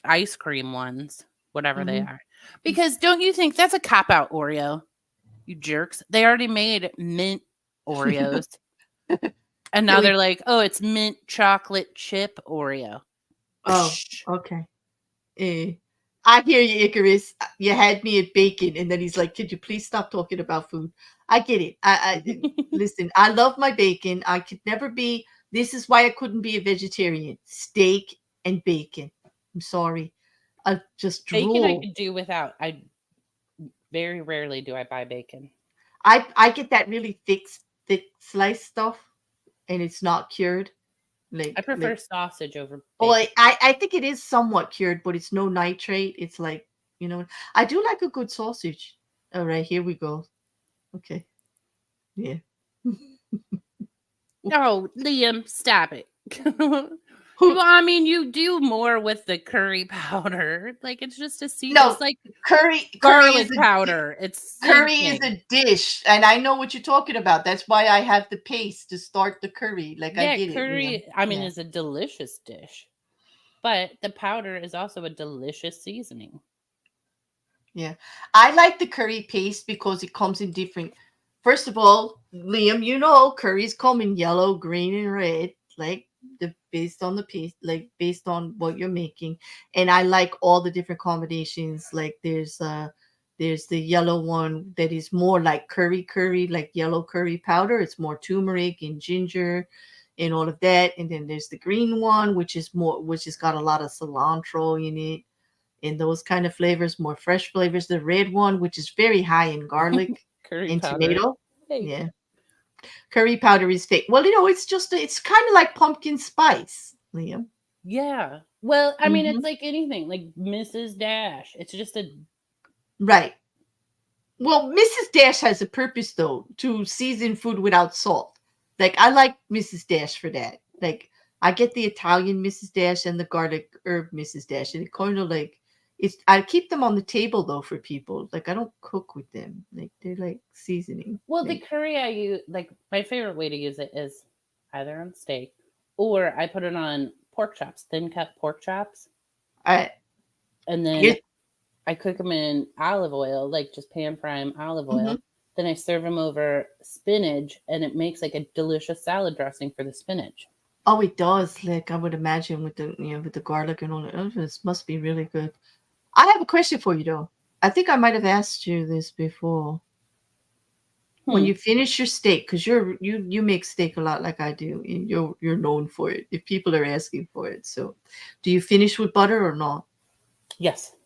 ice cream ones, whatever they Mhm. are. Because don't you think that's a cop out Oreo? You jerks. They already made mint Oreos. And Yeah, now they're like, oh, it's mint chocolate chip Oreo. oh, Psh. okay. Eh. I hear you, Icarus. You had me at bacon, and then he's like, "Could you please stop talking about food?" I get it. Listen. I love my bacon. I could never be. This is why I couldn't be a vegetarian. Steak and bacon. I'm sorry. I just Bacon I drool. could do without. I very rarely do I buy bacon. I get that really thick slice stuff, and it's not cured. I prefer Like sausage over oh, bacon. I think it is somewhat cured, but it's no nitrate. It's like, I do like a good sausage. All right, here we go. Okay. Yeah. Oh, Liam, stop it. Well, Who I mean, you do more with the curry powder. Like it's just a no, it's like curry is garlic powder. It's same curry is thing. a dish, and I know what you're talking about. That's why I have the paste to start the curry. Like I Yeah, get it, Liam. curry, I mean, Yeah. is a delicious dish. But the powder is also a delicious seasoning. Yeah. I like the curry paste because it comes in different. First of all, Liam, curries come in yellow, green, and red, like based on the paste, like based on what you're making. And I like all the different combinations. Like there's the yellow one that is more like curry, like yellow curry powder. It's more turmeric and ginger and all of that. And then there's the green one, which has got a lot of cilantro in it in those kind of flavors, more fresh flavors. The red one, which is very high in garlic Curry and powder is tomato. fake. Yeah. Curry powder is fake. Well, it's kind of like pumpkin spice, Liam. Yeah. Well, I mean, it's Hmm. like anything, like Mrs. Dash. It's just a Right. Well, Mrs. Dash has a purpose though to season food without salt. Like I like Mrs. Dash for that. Like I get the Italian Mrs. Dash and the garlic herb Mrs. Dash, and it kind of like it's. I keep them on the table though for people. Like I don't cook with them. Like they're like seasoning. well, the Like curry I use, like my favorite way to use it is either on steak or I put it on pork chops, thin cut pork chops, I and then here. I cook them in olive oil, like just pan fry them olive Mhm. oil. Then I serve them over spinach, and it makes like a delicious salad dressing for the spinach. Oh, it does. Like I would imagine with the garlic and all that. Oh, this must be really good. I have a question for you though. I think I might have asked you this before. When Hmm. you finish your steak, because you make steak a lot like I do, and you're known for it. If people are asking for it, so do you finish with butter or not? Yes.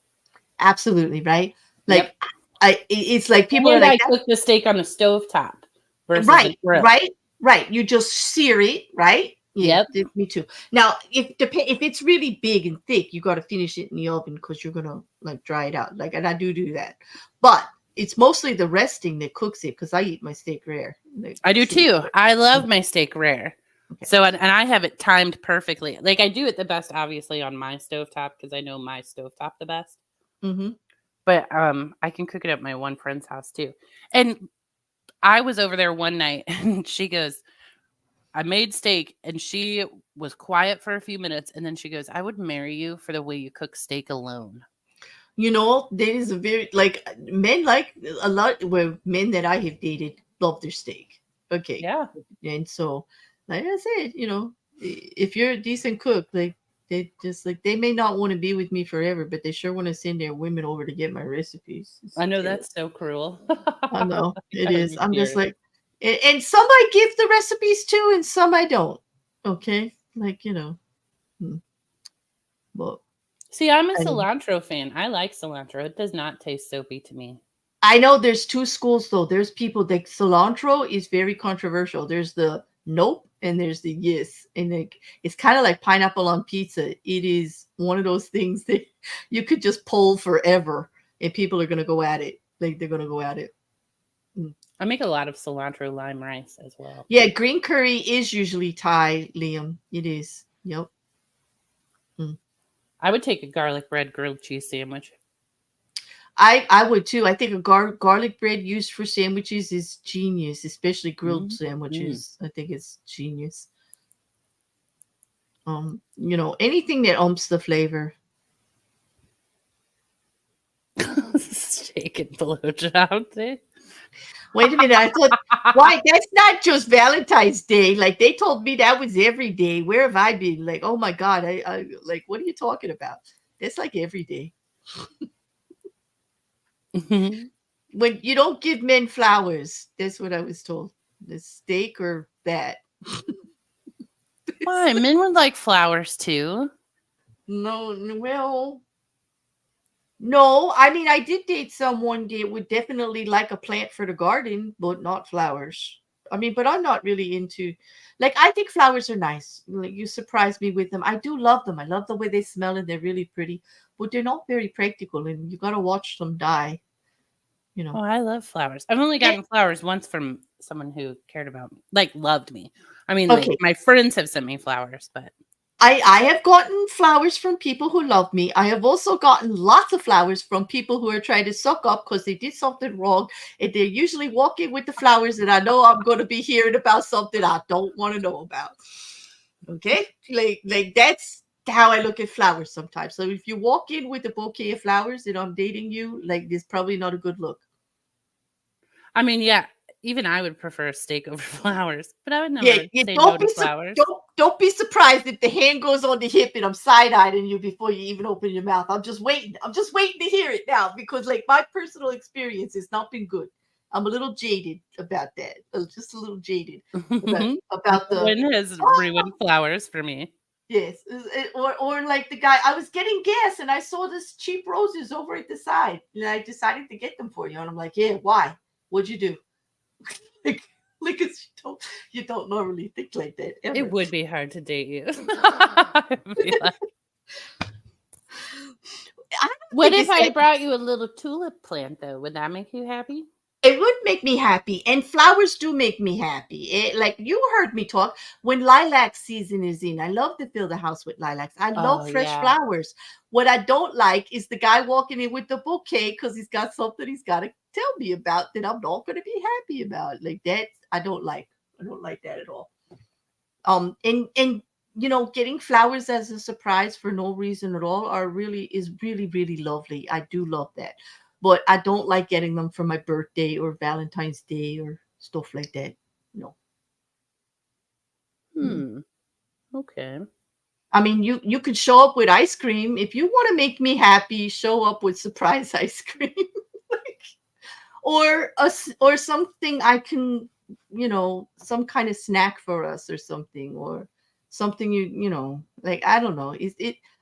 Absolutely, right? Yep. Like it's like people are And like I cook the steak on the stove top versus a right, grill. right, right. You just sear it, right? Yeah, Yep. me too. Now, if it's really big and thick, you got to finish it in the oven because you're gonna like dry it out. Like, and I do that, but it's mostly the resting that cooks it because I eat my steak rare. Like, I do steak too. rare. I Yeah, love my steak rare. okay. So, and I have it timed perfectly. Like, I do it the best, obviously, on my stovetop because I know my stovetop the best. Mm-hmm. But I can cook it at my one friend's house too. And I was over there one night and she goes, I made steak and she was quiet for a few minutes. And then she goes, I would marry you for the way you cook steak alone. There is a very like men like a lot. Well, men that I have dated love their steak. Okay, Yeah. and so like I said, if you're a decent cook, like they just like they may not want to be with me forever, but they sure want to send their women over to get my recipes. I know Yeah, that's so cruel. I know You it gotta is. be I'm just serious. like, and some I give the recipes to, and some I don't. Okay, like hmm, but See, I'm a anyway. cilantro fan. I like cilantro. It does not taste soapy to me. I know there's two schools though. There's people that cilantro is very controversial. There's the nope and there's the yes. And it's kind of like pineapple on pizza. It is one of those things that you could just pull forever and people are going to go at it. Like they're going to go at it. Mm. I make a lot of cilantro lime rice as well. Yeah, green curry is usually Thai, Liam. It is. Yep. Mm. I would take a garlic bread grilled cheese sandwich. I would too. I think a garlic bread used for sandwiches is genius, especially grilled Mm. sandwiches. I think it's genius. Anything that umps the flavor. Steak and blowjob day. Wait a minute, I thought, why? That's not just Valentine's Day. Like they told me that was every day. Where have I been? Like, oh my God, I like, what are you talking about? That's like every day. When you don't give men flowers, that's what I was told. The steak or that. Why? Men would like flowers too. No, well, no. I mean, I did date someone that would definitely like a plant for the garden, but not flowers. I mean, but I'm not really into, like, I think flowers are nice. Like, you surprise me with them. I do love them. I love the way they smell and they're really pretty, but they're not very practical and you got to watch them die, you Oh, know. I love flowers. I've only Eh, gotten flowers once from someone who cared about me, like loved me. I mean, like Okay. my friends have sent me flowers, but I have gotten flowers from people who love me. I have also gotten lots of flowers from people who are trying to suck up because they did something wrong. And they're usually walking with the flowers, and I know I'm going to be hearing about something I don't want to know about. Okay? Like that's how I look at flowers sometimes. So if you walk in with a bouquet of flowers and I'm dating you, like, it's probably not a good look. I mean, yeah, even I would prefer steak over flowers, but I would Yeah, never yeah. say no to flowers. Don't be surprised if the hand goes on the hip and I'm side eyeing you before you even open your mouth. I'm just waiting. I'm just waiting to hear it now because, like, my personal experience has not been good. I'm a little jaded about that. Just a little jaded about No about the one has oh, ruined flowers for me. yes, or like the guy. I was getting gas and I saw this cheap roses over at the side, and I decided to get them for you. And I'm like, yeah, why? What'd you do? like, like you don't normally think like that It ever. would be hard to date you. I'd be like, I don't what think if it's I that. brought you a little tulip plant though? Would that make you happy? It would make me happy, and flowers do make me happy. Like you heard me talk when lilac season is in. I love to fill the house with lilacs. I Oh love fresh yeah. flowers. What I don't like is the guy walking in with the bouquet because he's got something he's got to tell me about that I'm not going to be happy about. Like that, I don't like. I don't like that at all. And getting flowers as a surprise for no reason at all is really really lovely. I do love that, but I don't like getting them for my birthday or Valentine's Day or stuff like that. No. Mm. Hmm. Okay. I mean, you could show up with ice cream if you want to make me happy. Show up with surprise ice cream. Or something I can, some kind of snack for us or something, or something, like, I don't know,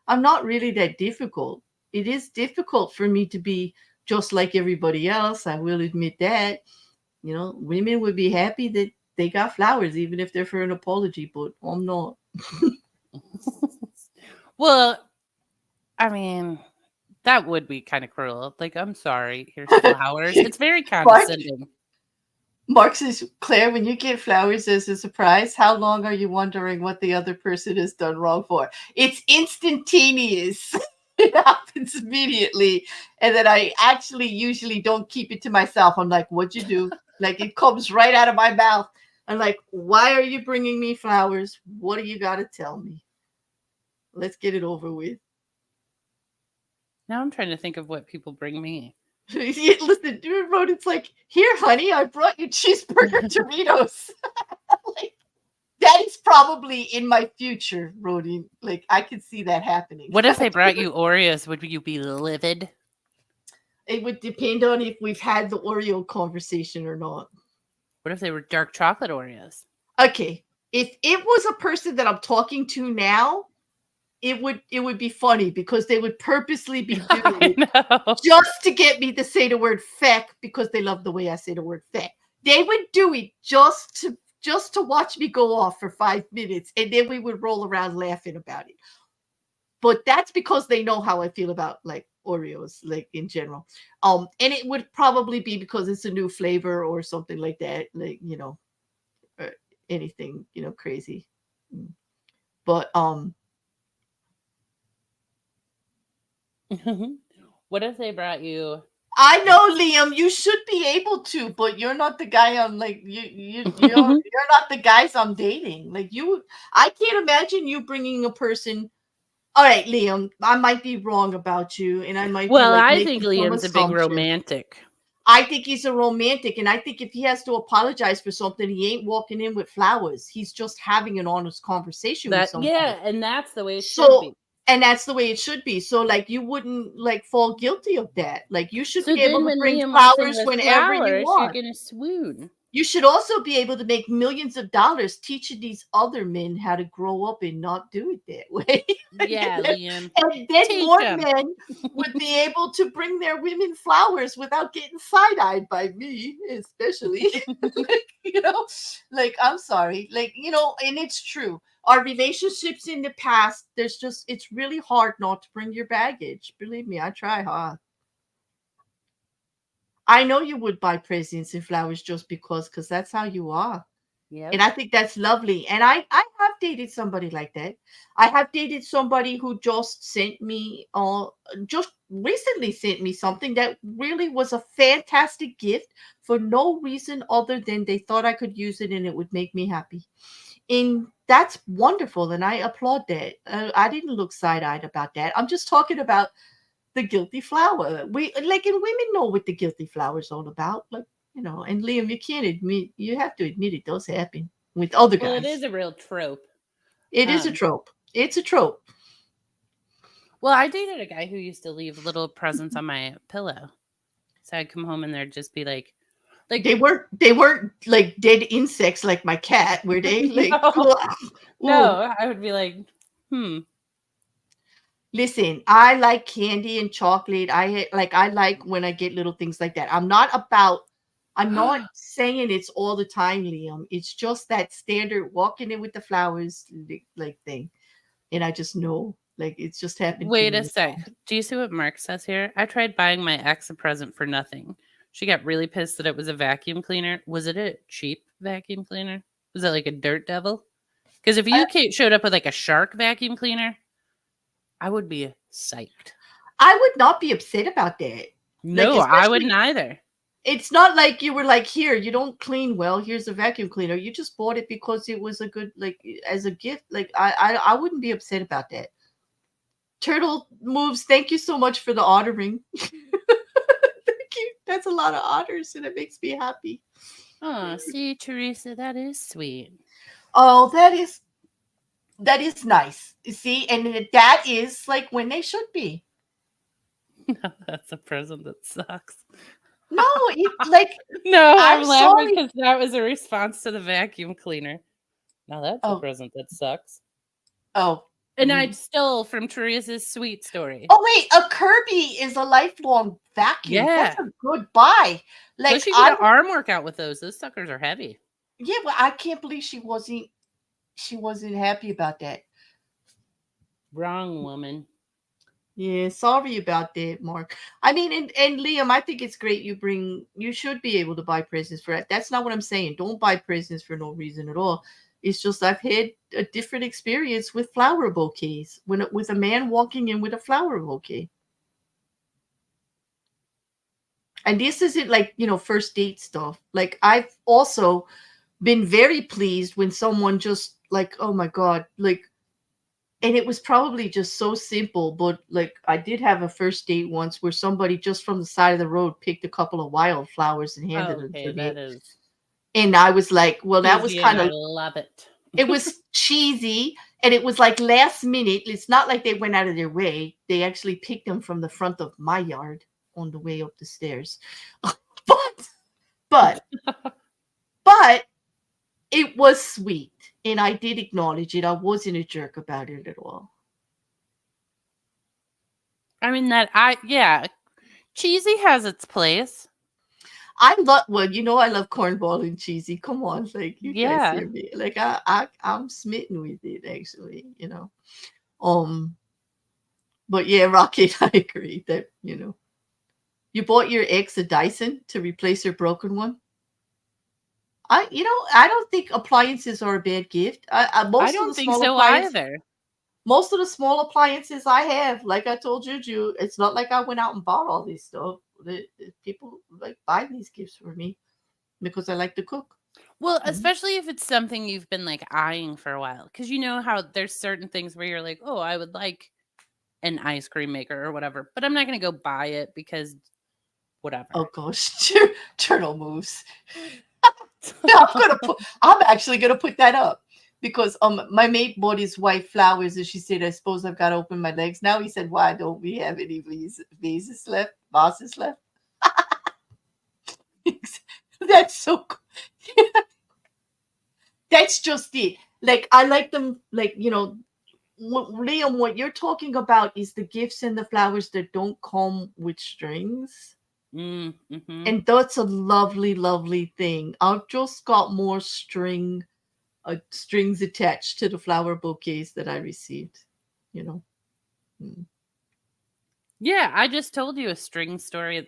I'm not really that difficult. It is difficult for me to be just like everybody else, I will admit that. Women would be happy that they got flowers even if they're for an apology, but I'm not. Well, I mean, that would be kind of cruel. Like, I'm sorry, here's flowers. It's very Mark condescending. Mark says, Claire, when you give flowers as a surprise, how long are you wondering what the other person has done wrong for? It's instantaneous. It happens immediately. And then I actually usually don't keep it to myself. I'm like, what'd you do? Like, it comes right out of my mouth. I'm like, why are you bringing me flowers? What do you got to tell me? Let's get it over with. Now I'm trying to think of what people bring me. Listen, dude wrote, it's like, here, honey, I brought you cheeseburger Doritos. Like, that is probably in my future, Rody. Like, I could see that happening. What if they brought you Oreos? Would you be livid? It would depend on if we've had the Oreo conversation or not. What if they were dark chocolate Oreos? Okay, if it was a person that I'm talking to now, it would be funny because they would purposely be doing I it know. just to get me to say the word feck because they love the way I say the word feck. They would do it just to watch me go off for 5 minutes, and then we would roll around laughing about it. But that's because they know how I feel about, like, Oreos, like, in general. And it would probably be because it's a new flavor or something like that, like, or anything, crazy. Mm. But What if they brought you? I know, Liam. You should be able to, but you're not the guy I'm like. You're not the guys I'm dating. Like you, I can't imagine you bringing a person. All right, Liam. I might be wrong about you, and I might be Well, like I think making some Liam's a big assumptions. romantic. I think he's a romantic, and I think if he has to apologize for something, he ain't walking in with flowers. He's just having an honest conversation with somebody. And that's the way it should So, be. and that's the way it should be. So, like, you wouldn't like fall guilty of that. Like, you should So be able then to when bring Liam walks in flowers with whenever you flowers, you're want. gonna swoon. You should also be able to make millions of dollars teaching these other men how to grow up and not do it that way. Yeah, Liam. And then Teach more 'em. men would be able to bring their women flowers without getting side-eyed by me, especially. Like, like, I'm sorry. Like, and it's true. Our relationships in the past, it's really hard not to bring your baggage. Believe me, I try hard. I know you would buy presents and flowers just because that's how you are. And Yep. I think that's lovely. And I have dated somebody like that. I have dated somebody who just recently sent me something that really was a fantastic gift for no reason other than they thought I could use it and it would make me happy. And that's wonderful. And I applaud that. I didn't look side eyed about that. I'm just talking about the guilty flower. We like, and women know what the guilty flower is all about. Like, and Liam, you have to admit it does happen with other Well, it guys. is a real trope. It is a trope. It's a trope. Well, I dated a guy who used to leave little presents on my pillow. So I'd come home and there'd just be like They weren't like dead insects like my cat, were they? Like, no, I would be like, Listen, I like candy and chocolate. I like when I get little things like that. I'm not saying it's all the time, Liam. It's just that standard walking in with the flowers like thing. And I just know, like, it's just happened to Wait me a in the sec. past. Do you see what Mark says here? I tried buying my ex a present for nothing. She got really pissed that it was a vacuum cleaner. Was it a cheap vacuum cleaner? Was it like a dirt devil? Because if you showed up with like a shark vacuum cleaner, I would be psyched. I would not be upset about that. No, I wouldn't either. It's not like you were like, here, you don't clean well. Here's a vacuum cleaner. You just bought it because it was a good, like, as a gift. Like, I wouldn't be upset about that. Turtle moves. Thank you so much for the ordering. Thank you. That's a lot of orders, and it makes me happy. Oh, see, Teresa, that is sweet. Oh, that is nice. You see, and that is like when they should be. No, that's a present that sucks. No, no, I'm laughing sorry. because that was a response to the vacuum cleaner. Now that's a present that sucks. Oh. And I stole from Teresa's sweet story. Oh wait, a Kirby is a lifelong vacuum. Yeah. That's a good buy. Like, she did an arm workout with those. Those suckers are heavy. Yeah, but I can't believe she wasn't happy about that. Wrong woman. Yeah, sorry about that, Mark. I mean, and Liam, I think it's great you should be able to buy presents for that. That's not what I'm saying. Don't buy presents for no reason at all. It's just I've had a different experience with flower bouquets with a man walking in with a flower bouquet. And this isn't like, first date stuff. Like, I've also been very pleased when someone just like, oh my God, like, and it was probably just so simple, but like, I did have a first date once where somebody just from the side of the road picked a couple of wildflowers and handed them to me. And I was like, well, that was kind of, I love it. It was cheesy, and it was like last minute. It's not like they went out of their way. They actually picked them from the front of my yard on the way up the stairs. but it was sweet, and I did acknowledge it. I wasn't a jerk about it at all. I mean, cheesy has its place. I love cornball and cheesy. Come on, like, you guys hear me? Like, I'm smitten with it, actually. But yeah, Rocket, I agree that you bought your ex a Dyson to replace her broken one. I don't think appliances are a bad gift. I don't think so either. Most of the small appliances I have, like I told JuJu, it's not like I went out and bought all this stuff. people like buy these gifts for me because I like to cook. Well, Mhm. especially if it's something you've been like eyeing for a while. Because you know how there's certain things where you're like, oh, I would like an ice cream maker or whatever, but I'm not going to go buy it because whatever. Oh gosh, turtle moves. I'm actually gonna put that up because my mate bought his wife flowers and she said, I suppose I've got to open my legs now. He said, why don't we have any vases left? Vases left? That's so cool. That's just it. Like I like them like, Liam, what you're talking about is the gifts and the flowers that don't come with strings. Mm-hmm. And that's a lovely, lovely thing. I've just got more strings attached to the flower bouquets that I received. You know. Mm. Yeah, I just told you a string story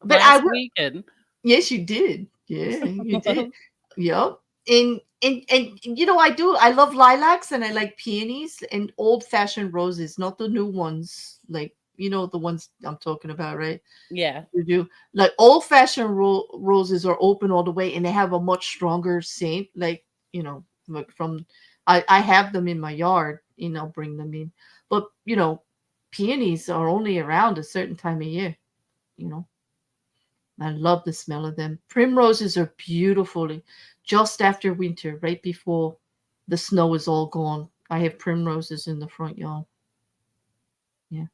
But I last will. weekend. Yes, you did. Yeah, you did. Yep. And I do. I love lilacs and I like peonies and old fashioned roses, not the new ones. Like the ones I'm talking about, right? Yeah. You do like old fashioned roses are open all the way and they have a much stronger scent. Like from I have them in my yard. I'll bring them in, but peonies are only around a certain time of year. You know, I love the smell of them. Primroses are beautiful just after winter, right before the snow is all gone. I have primroses in the front yard. Yeah.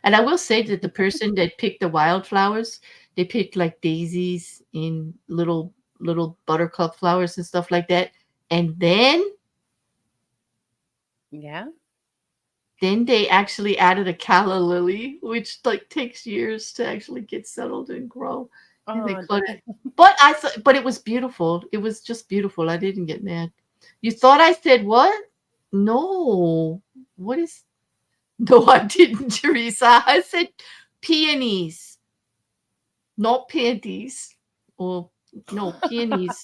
And I will say that the person that picked the wildflowers, they picked like daisies and little buttercup flowers and stuff like that. And Yeah. then they actually added a calla lily, which like takes years to actually get settled and grow. And they Oh, cut it. But it was beautiful. It was just beautiful. I didn't get mad. You thought I said what? No. What is No, I didn't, Teresa. I said peonies. Not panties. Or no, peonies.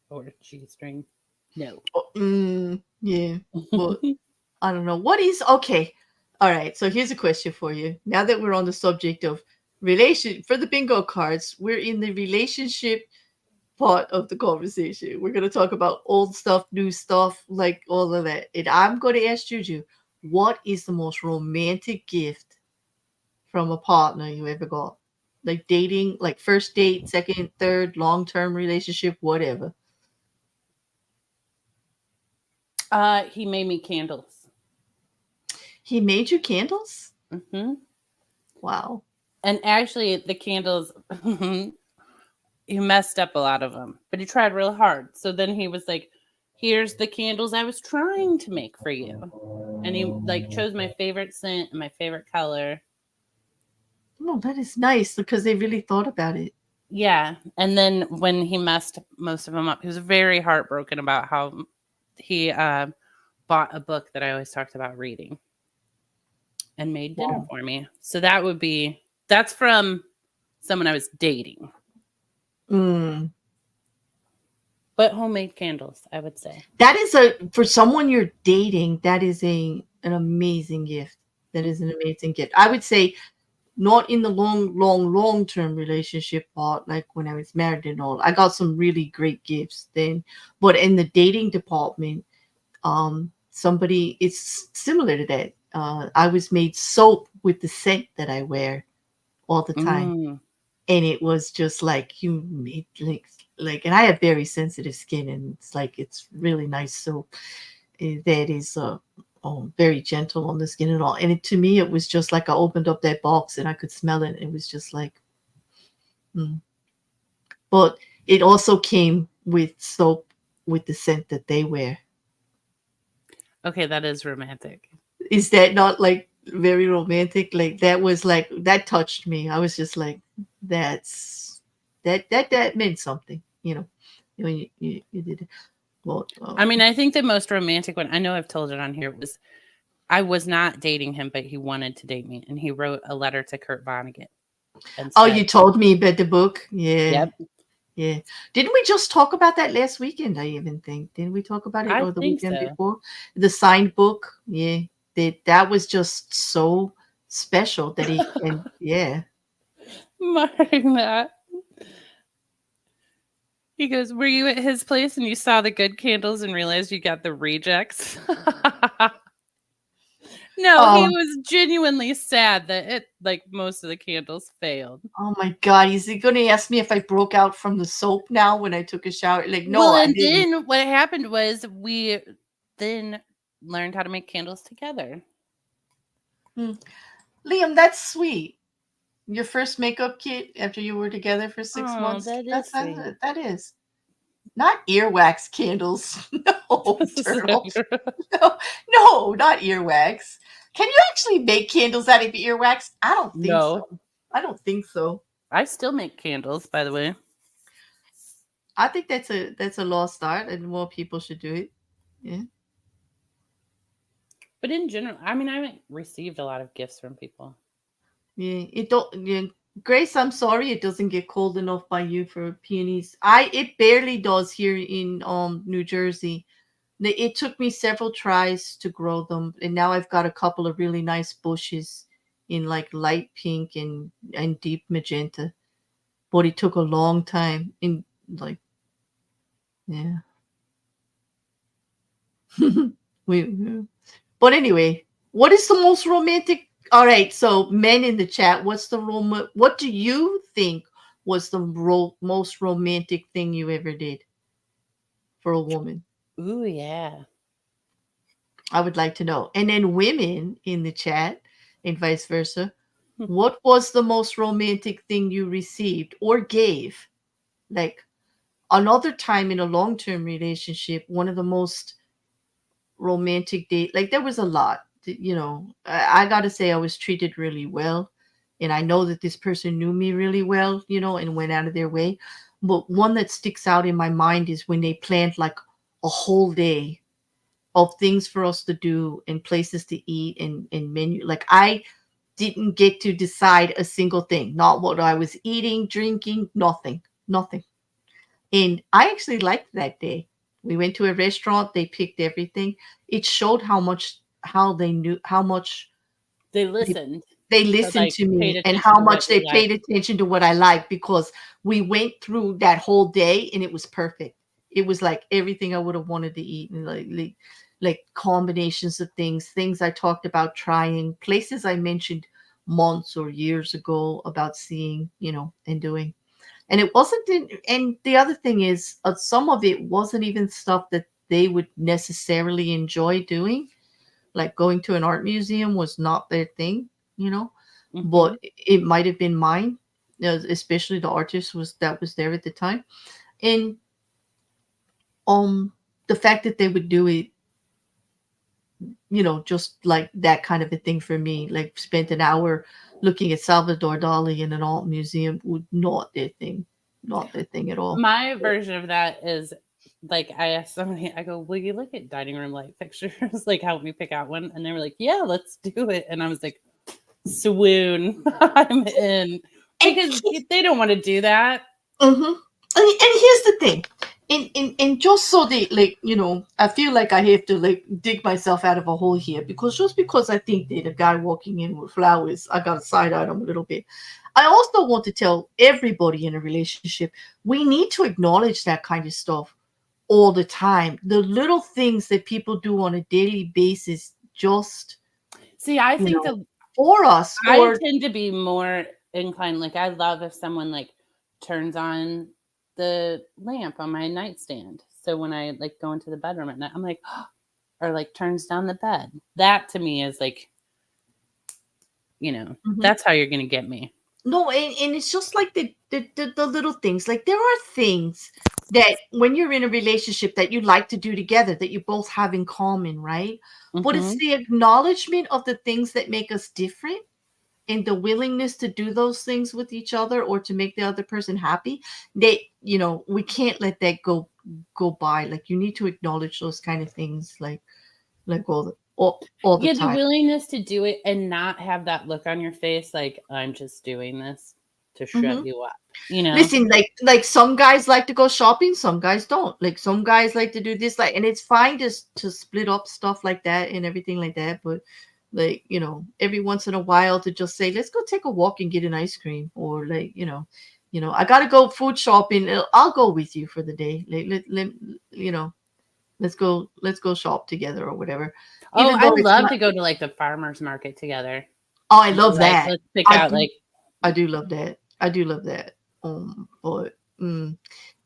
or G string. No. Oh, yeah. Well, I don't know. What is okay? All right. So here's a question for you. Now that we're on the subject of relation for the bingo cards, we're in the relationship part of the conversation. We're gonna talk about old stuff, new stuff, like all of that. And I'm gonna ask Juju, what is the most romantic gift from a partner you ever got? Like dating, like first date, second, third, long term relationship, whatever. He made me candles. He made you candles? Hmm. Wow. And actually, the candles, he messed up a lot of them, but he tried real hard. So then he was like, "Here's the candles I was trying to make for you," and he like chose my favorite scent and my favorite color. Oh, that is nice because they really thought about it. Yeah, and then when he messed most of them up, he was very heartbroken about how he bought a book that I always talked about reading and made dinner Wow. for me. So that's from someone I was dating, Mm. but homemade candles, I would say. That is for someone you're dating, that is an amazing gift. That is an amazing gift. I would say not in the long term relationship part, like when I was married and all. I got some really great gifts then, but in the dating department, somebody it's similar to that. I was made soap with the scent that I wear all the time, Mm. and it was just like you made and I have very sensitive skin, and it's really nice soap that is very gentle on the skin and all. And to me, it was just like I opened up that box and I could smell it. It was just like, mm. But it also came with soap with the scent that they wear. Okay, that is romantic. Is that not like very romantic? Like that was like that touched me. I was just like, that's that meant something, when you did it. Well, I mean, I think the most romantic one, I know I've told it on here, was I was not dating him, but he wanted to date me. And he wrote a letter to Kurt Vonnegut and oh, said, you told me about the book, yeah. "Yep, Yeah. Didn't we just talk about that last weekend? I even think. Didn't we talk about it I or the think weekend so. before? The signed book. Yeah. That was just so special that he and yeah. Marking that. He goes, "Were you at his place and you saw the good candles and realized you got the rejects?" No, he Oh, was genuinely sad that like most of the candles failed. oh my God. Is he gonna ask me if I broke out from the soap now when I took a shower? Like, no, Well, I and didn't. then what happened was we then learned how to make candles together. Hmm. Liam, that's sweet. Your first makeup kit after you were together for six Oh, months. that is sweet. That is. Not earwax candles. No, turtle. No, no, not earwax. Can you actually make candles out of earwax? I don't think so. No, I don't think so. I still make candles, by the way. I think that's a lost art, and more people should do it. Yeah, But in general, I mean, I haven't received a lot of gifts from people. yeah. It don't. Yeah. Grace, I'm sorry it doesn't get cold enough by you for peonies. It barely does here in New Jersey. It took me several tries to grow them, and now I've got a couple of really nice bushes in like light pink and deep magenta. But it took a long time. In like, yeah, we. But anyway, what is the most romantic? All right, so men in the chat, what's the What do you think was the most romantic thing you ever did for a woman? Ooh, yeah. I would like to know. And then women in the chat, and vice versa. What was the most romantic thing you received or gave? Like another time in a long term relationship, one of the most romantic date, like there was a lot. I got to say, I was treated really well. And I know that this person knew me really well, and went out of their way. But one that sticks out in my mind is when they planned like a whole day of things for us to do and places to eat and menu. Like I didn't get to decide a single thing, not what I was eating, drinking, nothing, nothing. And I actually liked that day. We went to a restaurant, they picked everything. It showed how they knew how much They they, listened they to listened like to paid me and attention how to what much you they like. paid attention to what I like because we went through that whole day and it was perfect. It was like everything I would have wanted to eat and like combinations of things I talked about trying, places I mentioned months or years ago about seeing, and doing. And it wasn't and the other thing is some of it wasn't even stuff that they would necessarily enjoy doing, like going to an art museum was not their thing, you know, Hmm. but it might have been mine, especially the artist was there at the time. And um the fact that they would do it, just like that kind of a thing for me, like spent an hour looking at Salvador Dali in an art museum would not their thing, not their thing at all. My version of that is like I asked somebody, I go, "Will you look at dining room light fixtures? Like help me pick out one?" And they were like, "Yeah, let's do it." And I was like, "Swoon, I'm in," And because they don't want to do that. mm-hmm. And here's the thing, and just so they like, I feel like I have to like dig myself out of a hole here because just because I think that a guy walking in with flowers, I got to side eye him a little bit. I also want to tell everybody in a relationship we need to acknowledge that kind of stuff all the time. The little things that people do on a daily basis, just See, I you think know, the for us, I or tend to be more inclined. Like I love if someone like turns on the lamp on my nightstand. So when I like go into the bedroom at night, I'm like, or like turns down the bed. That to me is like, Mhm. that's how you're gonna get me. No, and it's just like the little things. Like there are things that when you're in a relationship that you like to do together that you both have in common, right? But it's Hmm. the acknowledgement of the things that make us different and the willingness to do those things with each other or to make the other person happy. We can't let that go by. Like you need to acknowledge those kind of things like all the Yeah, the time. willingness to do it and not have that look on your face like I'm just doing this. to shut Mhm. you up, you know? Listen, like some guys like to go shopping, some guys don't. Like some guys like to do this, like, and it's fine just to split up stuff like that and everything like that. But like, every once in a while to just say, let's go take a walk and get an ice cream, or like, I gotta go food shopping. I'll go with you for the day. Like, you know, let's go shop together or whatever. Oh, Even I though it's love not. to go to like the farmers market together. Oh, I Be love like, that. let's pick I out do. like I do love that. I do love that. But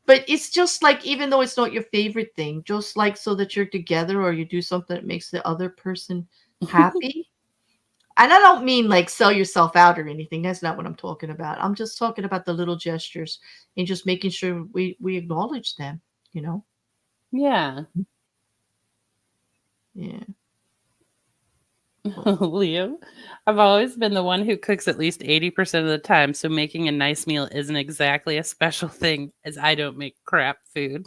but it's just like, even though it's not your favorite thing, just like so that you're together or you do something that makes the other person happy. And I don't mean like sell yourself out or anything. That's not what I'm talking about. I'm just talking about the little gestures and just making sure we acknowledge them, you know? yeah. Yeah. Liam, I've always been the one who cooks at least 80% of the time, so making a nice meal isn't exactly a special thing as I don't make crap food.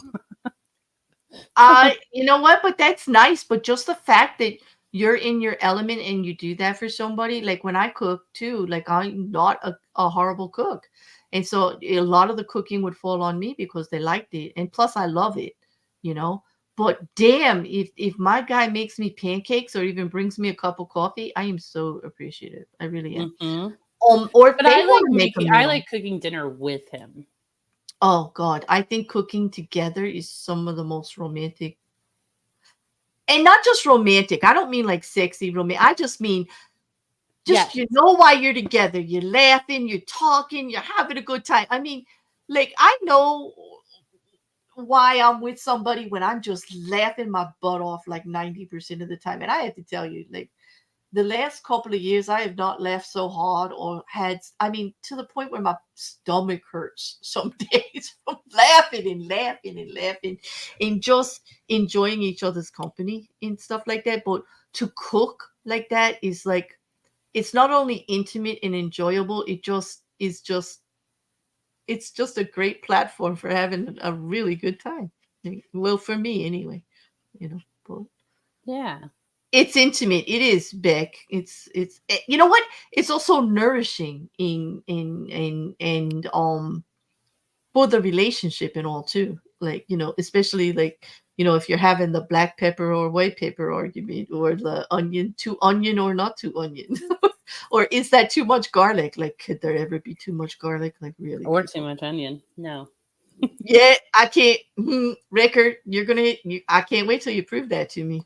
You know what? But that's nice. But just the fact that you're in your element and you do that for somebody, like when I cook too, like I'm not a horrible cook. And so a lot of the cooking would fall on me because they liked it. And plus I love it, you know. But damn, if my guy makes me pancakes or even brings me a cup of coffee, I am so appreciative. I really am. Hmm. Or if But they want to make a I meal. like cooking dinner with him. Oh God, I think cooking together is some of the most romantic, and not just romantic. I don't mean like sexy romantic. I just mean just Yes. you know why you're together. You're laughing, you're talking, you're having a good time. I mean, like I know why I'm with somebody when I'm just laughing my butt off like 90% of the time. And I have to tell you, like the last couple of years, I have not laughed so hard or had, I mean, to the point where my stomach hurts some days from laughing and laughing and laughing and just enjoying each other's company and stuff like that. But to cook like that is like, it's not only intimate and enjoyable, it's just a great platform for having a really good time. Well, for me anyway, you know. But Yeah. it's intimate. It is, Beck. You know what? It's also nourishing in for the relationship and all too. Like, especially like, if you're having the black pepper or white pepper argument, or the onion, too onion or not too onion. Or is that too much garlic? Like, could there ever be too much garlic? Like, really? Or too much onion. No. Yeah, I can't. Record, I can't wait till you prove that to me.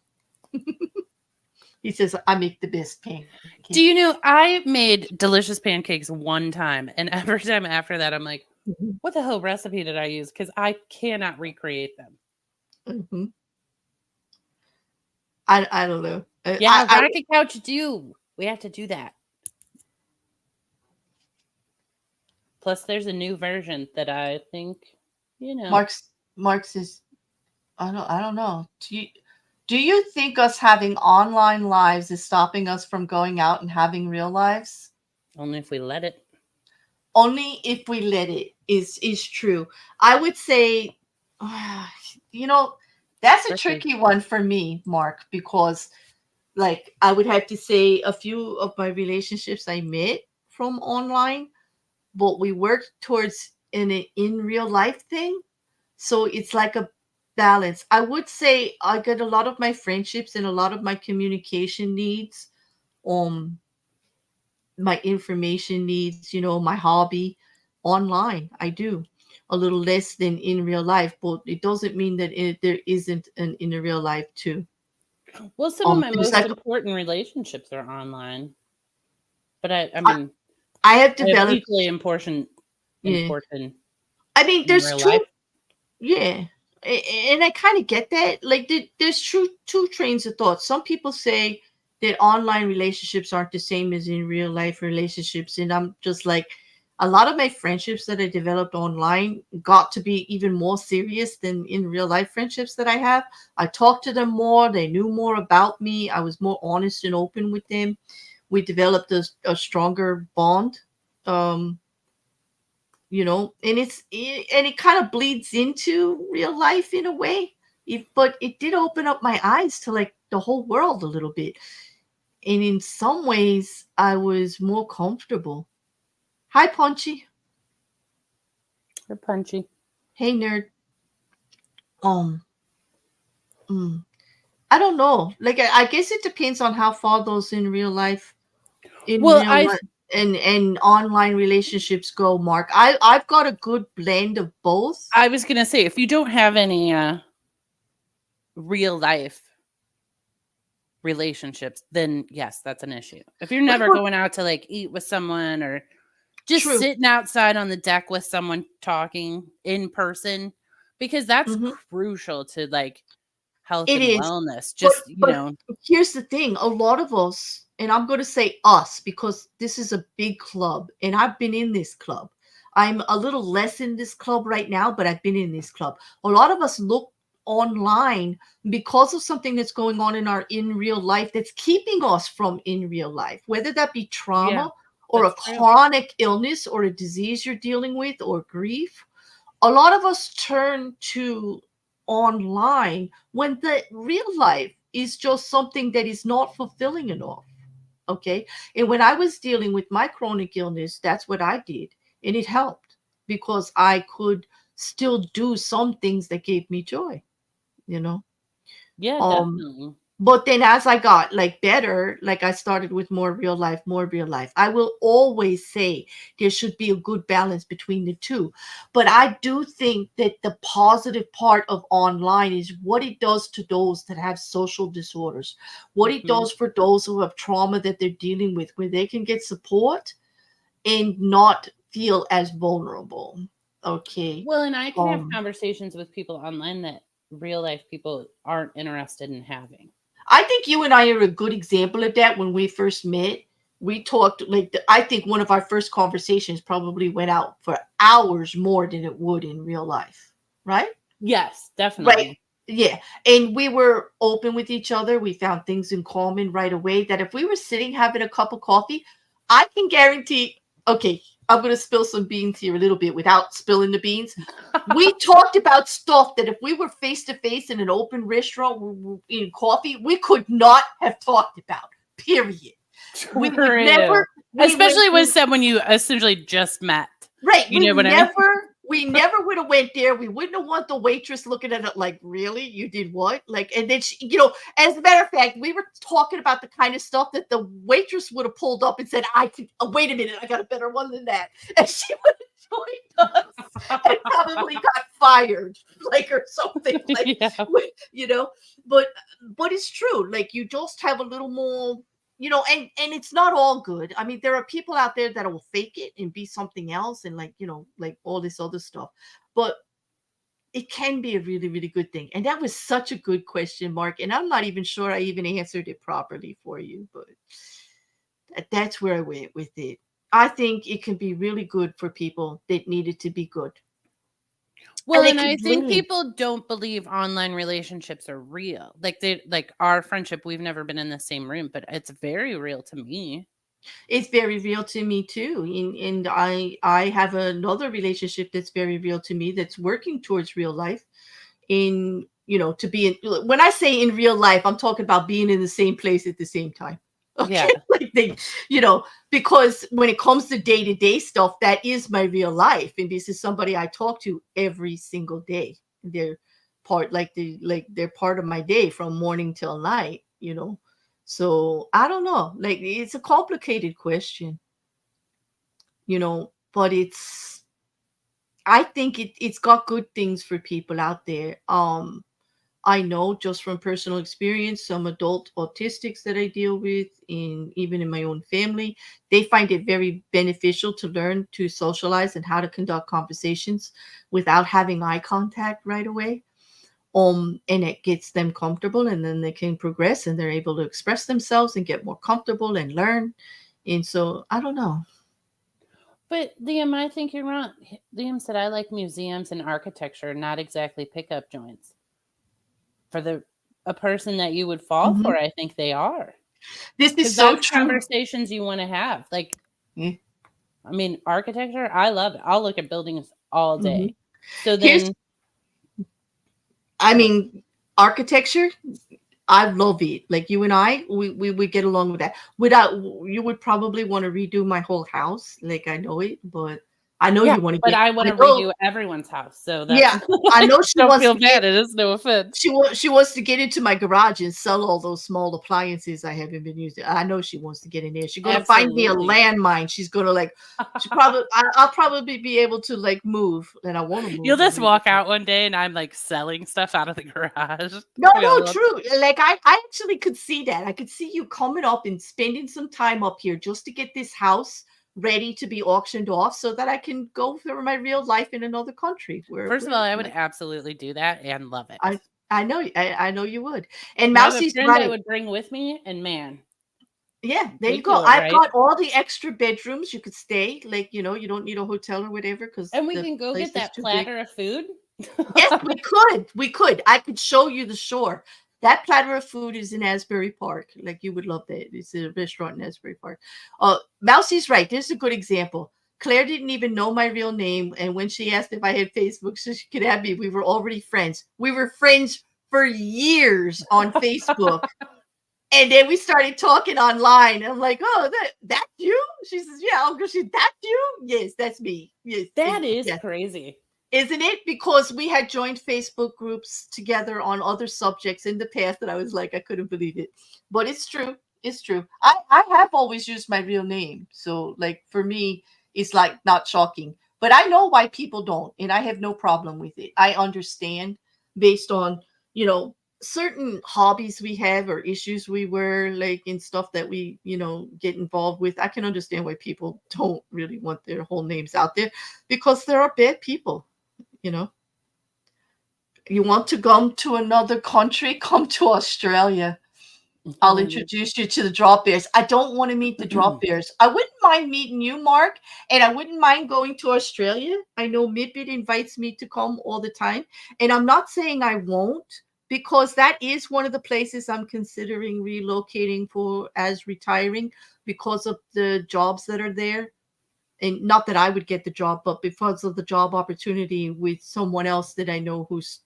He says I make the best pancakes. Do you know I made delicious pancakes one time, and every time after that, I'm like, Mhm, what the hell recipe did I use? Because I cannot recreate them. mhm. I don't know. Yeah, Rocket Couch do. We have to do that. Plus, there's a new version that I think, you know, Marx is. I don't know. Do you think us having online lives is stopping us from going out and having real lives? only if we let it. Only if we let it is true. I would say, you know, that's a Especially, tricky one for me, Mark, because like I would have to say a few of my relationships I met from online, but we worked towards an in real life thing. So it's like a balance. I would say I get a lot of my friendships and a lot of my communication needs, um, my information needs, my hobby online. I do a little less than in real life, but it doesn't mean that there isn't an in a real life too. well, some of my There's most like important relationships are online, but I I, mean, I have I have developed. equally important Yeah, I mean, in there's real life. two. Yeah. And I kind of get that. Like, there's two trains of thought. Some people say that online relationships aren't the same as in real life relationships. And I'm just like, a lot of my friendships that I developed online got to be even more serious than in real life friendships that I have. I talked to them more. They knew more about me. I was more honest and open with them. We developed a stronger bond. Um, and it kind of bleeds into real life in a way, but it did open up my eyes to like the whole world a little bit, and in some ways I was more comfortable. Hi, Punchy. They're punchy. Hey, nerd. Um, mm, I don't know. Like, I guess it depends on how far those in Well, real life and online relationships go, Mark. I've got a good blend of both. I was gonna say if you don't have any real life relationships, then yes, that's an issue. If you're But never going out to like eat with someone or just true. sitting outside on the deck with someone talking in person, because that's Hmm. crucial to like health It and is. wellness. But Just, you but know, here's the thing, a lot of us, and I'm going to say us because this is a big club and I've been in this club. I'm a little less in this club right now, but I've been in this club. A lot of us look online because of something that's going on in our in real life that's keeping us from in real life, whether that be yeah, trauma or a that's true. chronic illness or a disease you're dealing with or grief. A lot of us turn to online when the real life is just something that is not fulfilling enough. Okay. And when I was dealing with my chronic illness, that's what I did. And it helped because I could still do some things that gave me joy, you know. Yeah, Um, definitely. but then as I got like better, like I started with more real life, more real life. I will always say there should be a good balance between the two. But I do think that the positive part of online is what it does to those that have social disorders, what it Hmm. does for those who have trauma that they're dealing with, where they can get support and not feel as vulnerable. Okay. Well, and I can have Um, conversations with people online that real life people aren't interested in having. I think you and I are a good example of that. When we first met, we talked like I think one of our first conversations probably went out for hours more than it would in real life, right? Yes, Right. definitely. Yeah. And we were open with each other. We found things in common right away that if we were sitting having a cup of coffee, I can guarantee, okay, I'm going to spill some beans here a little bit without spilling the beans. We talked about stuff that if we were face to face in an open restaurant in coffee, we could not have talked about. Period. We would True. never. We went Especially with in. someone you essentially just met. Right. You know what I mean? We never would have went there. We wouldn't have want the waitress looking at it like, really? You did what? Like, and then she, as a matter of fact, we were talking about the kind of stuff that the waitress would have pulled up and said, I could, oh, wait a minute, I got a better one than that. And she would have joined us and probably got fired, like, or something like, Yeah. you know, but, but it's true. Like, you just have a little more, and it's not all good. I mean, there are people out there that will fake it and be something else and like, like all this other stuff. But it can be a really, really good thing. And that was such a good question, Mark. And I'm not even sure I even answered it properly for you, but that's where I went with it. I think it can be really good for people that need it to be good. Well, And it and can I think lean. people don't believe online relationships are real. Like they like our friendship, we've never been in the same room, but it's very real to me. It's very real to me too. And I have another relationship that's very real to me that's working towards real life in to be in when I say in real life, I'm talking about being in the same place at the same time. Yeah. Okay. Like you know because when it comes to day-to-day stuff, that is my real life, and this is somebody I talk to every single day. They're they're part of my day from morning till night. So I don't know, like, it's a complicated question, but I think it's got good things for people out there. I know just from personal experience, some adult autistics that I deal with, even in my own family, they find it very beneficial to learn to socialize and how to conduct conversations without having eye contact right away. And it gets them comfortable, and then they can progress and they're able to express themselves and get more comfortable and learn. And so I don't know. But Liam, I think you're wrong. Liam said I like museums and architecture, not exactly pickup joints. For the a person that you would fall Mhm. for, I think they are. This is Because so that's true. conversations you want to have. Like, Yeah. I mean, architecture, I love it. I'll look at buildings all Mhm. day. So Here's, then, I go ahead. mean, architecture. I love it. Like, you and I, we would get along with that. Without, you would probably want to redo my whole house, like I know it, but I know Yeah, you want to but get. I want I to know. redo everyone's house, so that's Yeah, I know she don't wants feel to get. bad. It is no offense. She wants to get into my garage and sell all those small appliances I haven't been using. I know she wants to get in there. She's gonna find me a Absolutely. landmine. She's gonna like. She probably. I'll probably be able to like move, and I want to You'll move. I just mean, walk out one day and I'm like selling stuff out of the garage. no, We no, all true. Like I actually could see that. I could see you coming up and spending some time up here just to get this house ready to be auctioned off, so that I can go for my real life in another country where First of all, I would like absolutely do that and love it. I know I know you would. And I have a Mousie's friend I right. would bring with me, and man, Yeah, there you they'd go. do it I've right. got all the extra bedrooms you could stay. Like, you don't need a hotel or whatever because And we the can go place get is that too big. platter of food. Yes, we could. We could. I could show you the shore. That platter of food is in Asbury Park. Like you would love that. It's a restaurant in Asbury Park. Mousie's right. There's a good example. Claire didn't even know my real name, and when she asked if I had Facebook so she could have me, we were already friends. We were friends for years on Facebook. And then we started talking online. And I'm like, oh, that's you? She says, yeah. Uncle, that's you? Yes, that's me. Yes. That is Yeah. crazy. Isn't it? Because we had joined Facebook groups together on other subjects in the past that I was like, I couldn't believe it. But it's true. It's true. I have always used my real name. So like for me, it's like not shocking. But I know why people don't, and I have no problem with it. I understand based on, certain hobbies we have or issues we were like in stuff that we, get involved with. I can understand why people don't really want their whole names out there because there are bad people. You know, you want to come to another country, come to Australia. I'll introduce you to the drop bears. I don't want to meet the drop bears. I wouldn't mind meeting you, Mark, and I wouldn't mind going to Australia. I know Midbit invites me to come all the time, and I'm not saying I won't because that is one of the places I'm considering relocating for as retiring because of the jobs that are there. And not that I would get the job, but because of the job opportunity with someone else that I know who's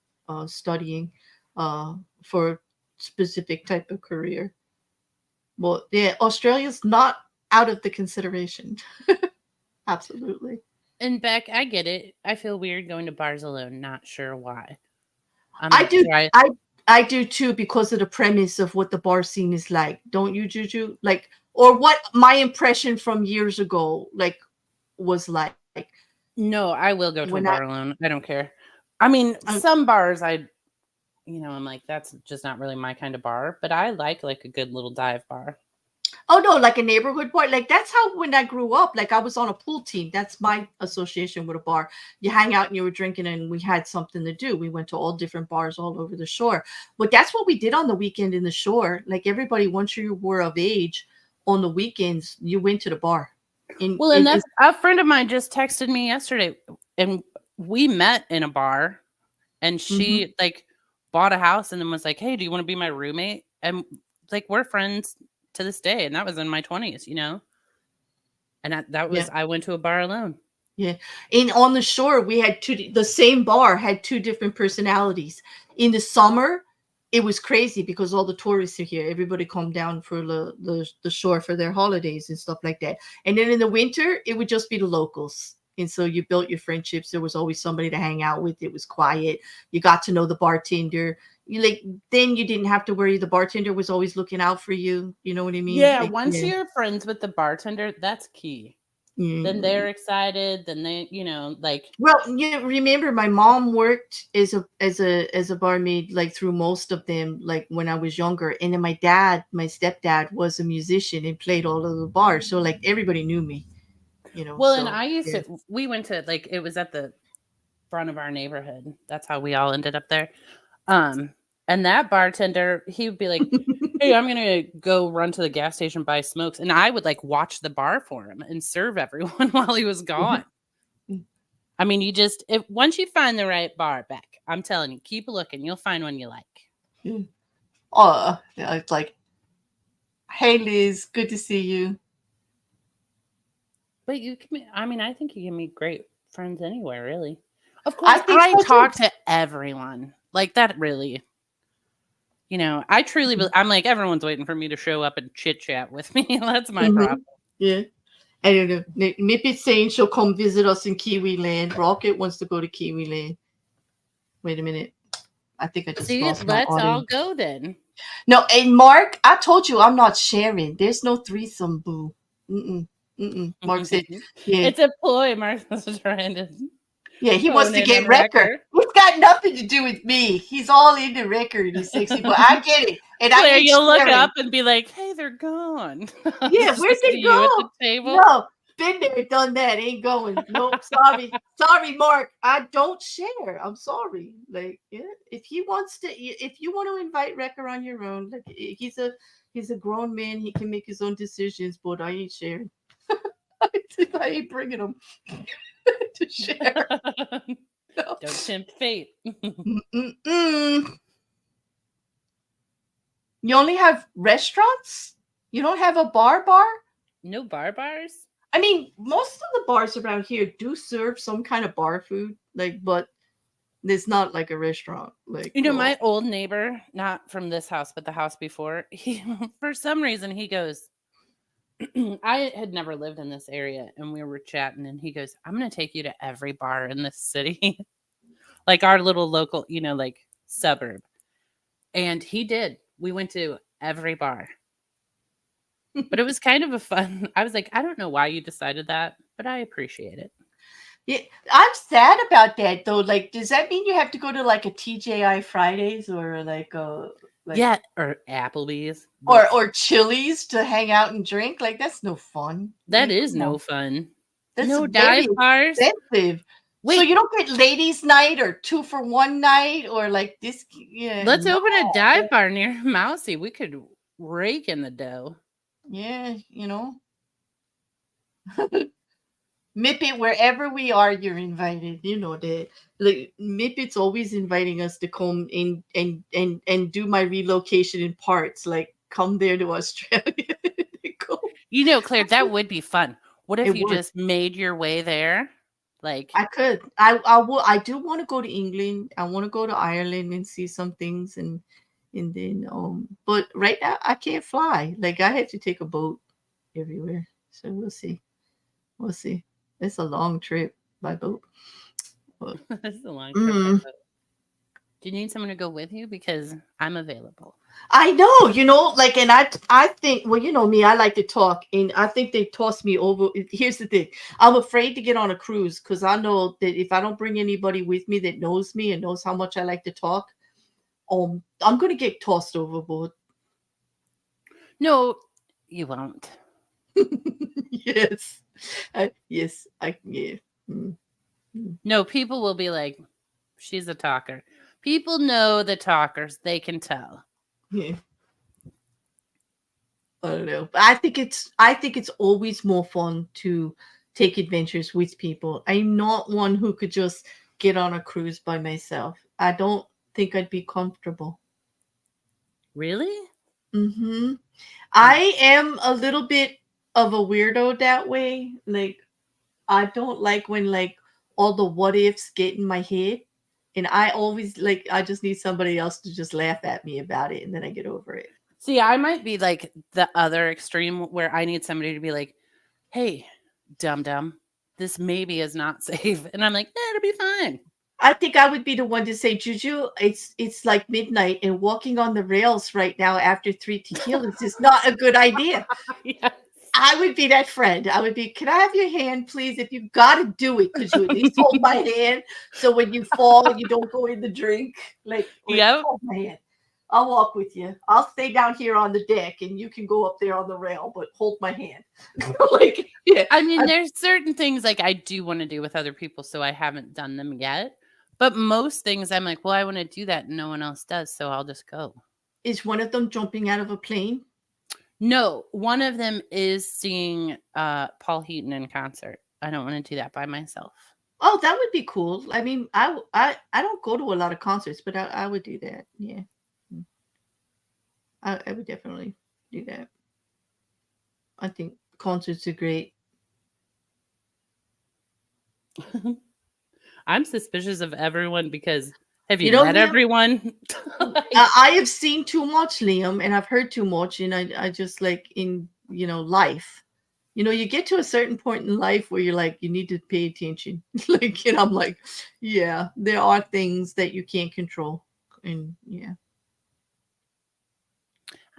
studying for a specific type of career. Well, yeah, Australia's not out of the consideration. Absolutely. And Beck, I get it. I feel weird going to bars alone. Not sure why. I I'm do. trying. I do too because of the premise of what the bar scene is like. Don't you, Juju? Like, or what my impression from years ago like was like No, I will go to a when I. bar alone. I don't care. I mean, some bars I'm like, that's just not really my kind of bar, but I like a good little dive bar. Oh no, like a neighborhood bar. Like that's how when I grew up, like I was on a pool team. That's my association with a bar. You hang out and you were drinking and we had something to do. We went to all different bars all over the shore. But that's what we did on the weekend in the shore. Like everybody, once you were of age on the weekends, you went to the bar. Well, and that's a friend of mine just texted me yesterday and we met in a bar and she like bought a house and then was like, hey, do you want to be my roommate? And like we're friends to this day, and that was in my 20s, and that was I went to a bar alone. Yeah, and on the shore we had the same bar had two different personalities. In the summer it was crazy because all the tourists are here. Everybody come down for the shore for their holidays and stuff like that. And then in the winter it would just be the locals. And so you built your friendships. There was always somebody to hang out with. It was quiet. You got to know the bartender. Then you didn't have to worry. The bartender was always looking out for you. You know what I mean? Yeah, once you're friends with the bartender, that's key. Then they're excited. Then they, Well, remember my mom worked as a barmaid like through most of them, like when I was younger. And then my stepdad was a musician and played all of the bars. So like everybody knew me, Well, so, and I used to, we went to it was at the front of our neighborhood. That's how we all ended up there. And that bartender, he would be like, hey, I'm gonna go run to the gas station, buy smokes, and I would watch the bar for him and serve everyone while he was gone. I mean, once you find the right bar, Beck, I'm telling you, keep looking, you'll find one you like. Oh, it's like, hey Liz, good to see you. But I think you can meet great friends anywhere, really. Of course, I talk to everyone like that. Really. I truly believe, I'm like, everyone's waiting for me to show up and chit chat with me. That's my problem. Yeah. I don't know. Mippet's saying she'll come visit us in Kiwi Land. Rocket wants to go to Kiwi Land. Wait a minute. I think I just See, lost my let's audio. all go then. No, and Mark, I told you I'm not sharing. There's no threesome, boo. Mm-mm. Mm-mm. Mark said, yeah. It's a ploy, Martha's trying to Yeah, he wants hone to in on get Wrecker. Wrecker. It's got nothing to do with me. He's all into Wrecker and he's sexy, but I get it. And I Claire, ain't you'll look sharing. up and be like, hey, they're gone. Yeah, It's where'd just they you at the go? table. No, been there, done that. Ain't going. Nope, sorry. Sorry, Mark. I don't share. I'm sorry. Like, yeah, if he wants to, if you want to invite Wrecker on your own, like he's a grown man. He can make his own decisions, but I ain't sharing. I ain't bringing him to share. No. Don't tempt fate. Mm-mm. You only have restaurants? You don't have a bar? No bars? I mean, most of the bars around here do serve some kind of bar food, like, but it's not like a restaurant. Like, You know, my old neighbor, not from this house, but the house before, he, for some reason, he goes, I had never lived in this area, and we were chatting, and he goes, I'm going to take you to every bar in this city, like our little local, like suburb. And he did. We went to every bar. But it was kind of a fun. I was like, I don't know why you decided that, but I appreciate it. yeah, I'm sad about that though. Like, does that mean you have to go to like a TJI Fridays or like Yeah, or Applebee's. or Chili's to hang out and drink? Like, that's no fun. That Like, is come on. no fun. That's No very dive bars. expensive. So Wait, you don't get ladies' night or 2 for 1 night or like this. Yeah, let's no. open a dive bar near Mousy. We could rake in the dough. Yeah, you know. Mippet, wherever we are, you're invited. You know that. Like Mippet's always inviting us to come in and do my relocation in parts. Like come there to Australia. Go. You know, Claire, that would be fun. What if It you would. just made your way there? Like, I could. I will. I do want to go to England. I want to go to Ireland and see some things and then But right now I can't fly. Like I have to take a boat everywhere. So we'll see. We'll see. It's a long trip by boat. But, that's a long trip. mm, Do you need someone to go with you? Because I'm available. I know, like, and I think, well, you know me, I like to talk, and I think they tossed me over. Here's the thing: I'm afraid to get on a cruise because I know that if I don't bring anybody with me that knows me and knows how much I like to talk, I'm gonna get tossed overboard. No, you won't. Yes, yes, yeah. Mm, mm. No, people will be like, she's a talker. People know the talkers. They can tell. Yeah. I don't know. But I think it's always more fun to take adventures with people. I'm not one who could just get on a cruise by myself. I don't think I'd be comfortable. Really? Mm-hmm. I am a little bit of a weirdo that way. Like I don't like when like all the what ifs get in my head. And I always like I just need somebody else to just laugh at me about it and then I get over it. See, I might be like the other extreme where I need somebody to be like, hey, dum dum, this maybe is not safe. And I'm like, nah, it'll be fine. I think I would be the one to say, Juju, it's like midnight and walking on the rails right now after 3 tequilas is not a good idea. Yes. I would be that friend. I would be, can I have your hand, please? If you got to do it, could you at least hold my hand so when you fall, you don't go in the drink? Like Yep. hold my hand. I'll walk with you. I'll stay down here on the deck and you can go up there on the rail, but hold my hand. Like, yeah. I mean, there's certain things like I do want to do with other people, so I haven't done them yet. But most things I'm like, well, I want to do that and no one else does, so I'll just go. Is one of them jumping out of a plane? No, one of them is seeing Paul Heaton in concert. I don't want to do that by myself. Oh, that would be cool. I mean, I don't go to a lot of concerts, but I would do that. Yeah. I would definitely do that. I think concerts are great. I'm suspicious of everyone because have you, You know, met Liam, everyone? I have seen too much, Liam, and I've heard too much, and I just like in life. You know, you get to a certain point in life where you're like, you need to pay attention. Like, and I'm like, yeah, there are things that you can't control. And yeah.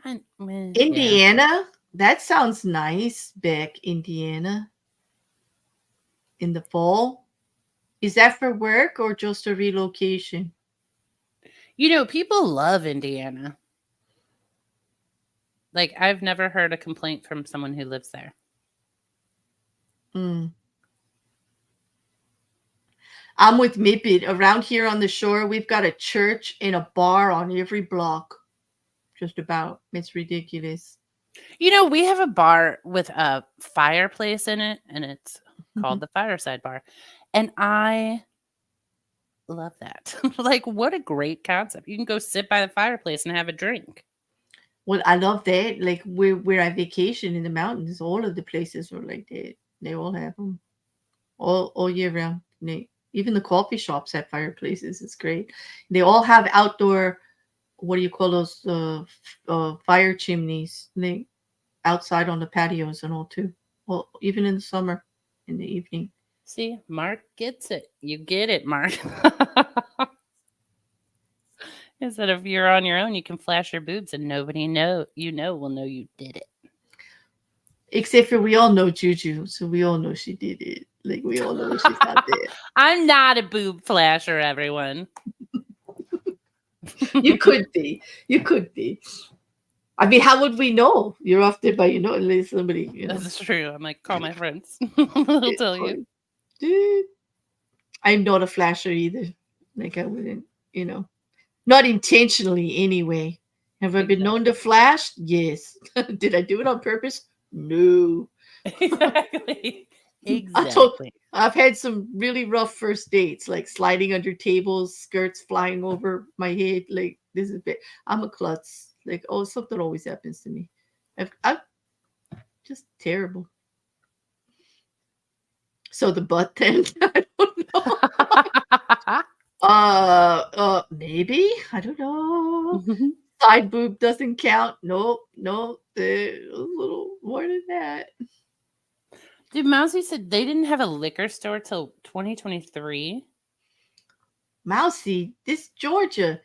Yeah. Indiana? That sounds nice, Beck, Indiana, in the fall. Is that for work or just a relocation? People love Indiana. Like, I've never heard a complaint from someone who lives there. Mm. I'm with Mipid. Around here on the shore, we've got a church and a bar on every block. Just about. It's ridiculous. We have a bar with a fireplace in it, and it's called the Fireside Bar. And I love that. Like, what a great concept. You can go sit by the fireplace and have a drink. Well, I love that. Like where I vacation in the mountains, all of the places are like that. They all have them all year round. Even the coffee shops have fireplaces. It's great. They all have outdoor. What do you call those? Fire chimneys. They outside on the patios and all too. Well, even in the summer, in the evening. See, Mark gets it. You get it, Mark. Is that if you're on your own, you can flash your boobs and nobody will know you did it. Except for we all know JuJu, so we all know she did it. Like we all know she's not there. I'm not a boob flasher, everyone. You could be. You could be. I mean, how would we know? You're off there by unless somebody, That's true. I'm like, call my friends. They'll tell you. Dude, I'm not a flasher either. Like I wouldn't, not intentionally anyway. Have I been known to flash? Yes. Did I do it on purpose? No. Exactly. Exactly. I've had some really rough first dates, like sliding under tables, skirts flying over my head. Like this is big. I'm a klutz. Like, oh, something always happens to me. I'm just terrible. So the butt then? I don't know. Maybe. I don't know. Side boob doesn't count. Nope. There's a little more than that. Dude, Mousy said they didn't have a liquor store till 2023. Mousy, this Georgia.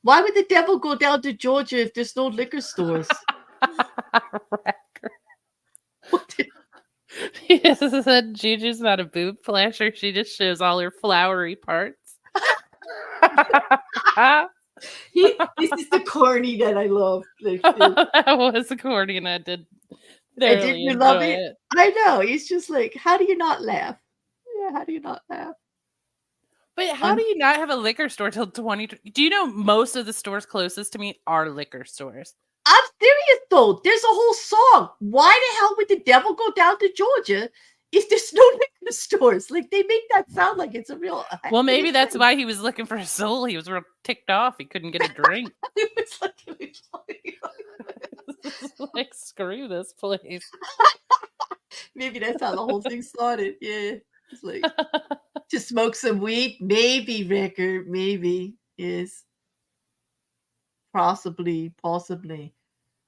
Why would the devil go down to Georgia if there's no liquor stores? He said JuJu's not a boob flasher. She just shows all her flowery parts. This is the corny that I love. Like, that was corny, and I did. Did you love it? I know. It's just like, how do you not laugh? Yeah, how do you not laugh? But how do you not have a liquor store till 2020? Do you know most of the stores closest to me are liquor stores? I'm serious though. There's a whole song. Why the hell would the devil go down to Georgia if there's no liquor stores? Like they make that sound like it's a real. Well, maybe that's why he was looking for a soul. He was real ticked off. He couldn't get a drink. Like, screw this place. Maybe that's how the whole thing started. Yeah. It's like to smoke some weed. Maybe record. Maybe. Yes. Possibly. All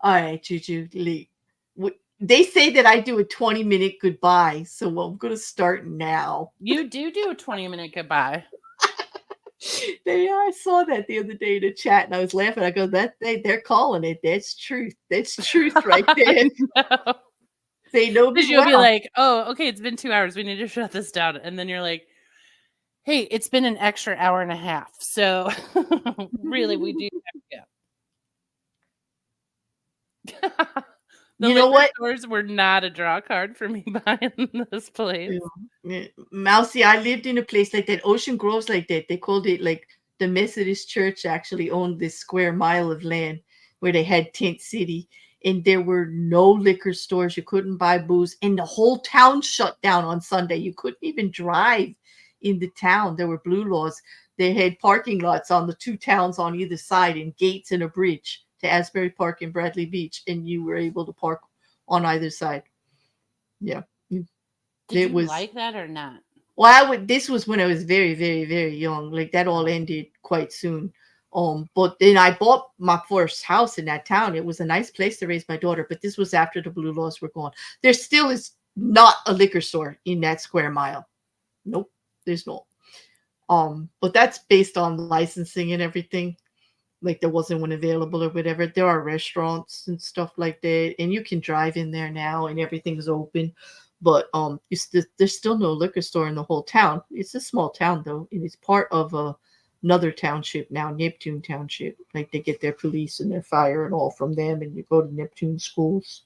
right, JuJu. They say that I do a 20-minute goodbye, so I'm going to start now. You do a 20-minute goodbye. I saw that the other day in the chat, and I was laughing. I go, they're calling it. That's truth. That's truth right there. No. They know me you'll be like, oh, okay, it's been 2 hours. We need to shut this down. And then you're like, hey, it's been an extra hour and a half. So really, we do have to go. You know what? Stores were not a draw card for me buying this place. Mousy, I lived in a place like that. Ocean Grove's like that. They called it like the Methodist Church actually owned this square mile of land where they had Tent City. And there were no liquor stores. You couldn't buy booze. And the whole town shut down on Sunday. You couldn't even drive in the town. There were blue laws. They had parking lots on the two towns on either side and gates and a bridge to Asbury Park and Bradley Beach. And you were able to park on either side. Yeah. Did you like that or not? Well, this was when I was very, very, very young. Like that all ended quite soon. But then I bought my first house in that town. It was a nice place to raise my daughter, but this was after the blue laws were gone. There still is not a liquor store in that square mile. Nope, there's no. But that's based on licensing and everything. Like there wasn't one available or whatever. There are restaurants and stuff like that, and you can drive in there now, and everything's open. But there's still no liquor store in the whole town. It's a small town though, and it's part of another township now, Neptune Township. Like they get their police and their fire and all from them, and you go to Neptune schools.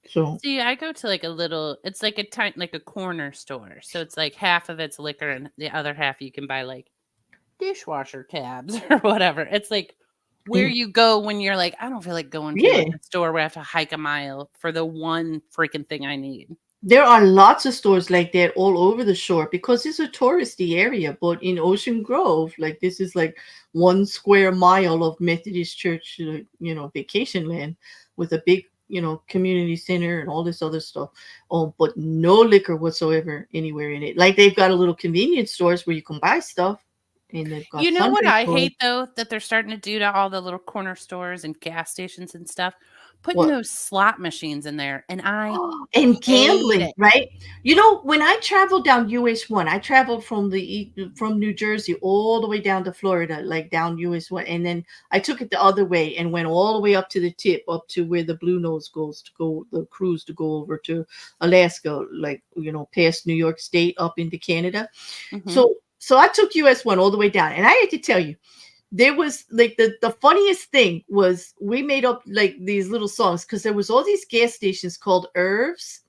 So See, I go to like a little, it's like a tiny, like a corner store. So it's like half of it's liquor and the other half you can buy like dishwasher tabs or whatever. It's like where yeah, you go when you're like, I don't feel like going to yeah. like a store where I have to hike a mile for the one freaking thing I need. There are lots of stores like that all over the shore because it's a touristy area. But in Ocean Grove, like this is like 1 square mile of Methodist Church, vacation land with a big, community center and all this other stuff. Oh, but no liquor whatsoever anywhere in it. Like they've got a little convenience stores where you can buy stuff, and they've got You know what Sunday I stores. hate though that they're starting to do to all the little corner stores and gas stations and stuff? Putting What? those slot machines in there and I And hate gambling, it. right? When I traveled down US one, I traveled from New Jersey all the way down to Florida, like down US one, and then I took it the other way and went all the way up to the tip, up to where the Blue Nose goes to go the cruise to go over to Alaska, like past New York State up into Canada. Mhm. So I took US one all the way down, and I had to tell you, there was like the funniest thing was we made up like these little songs because there was all these gas stations called herbs,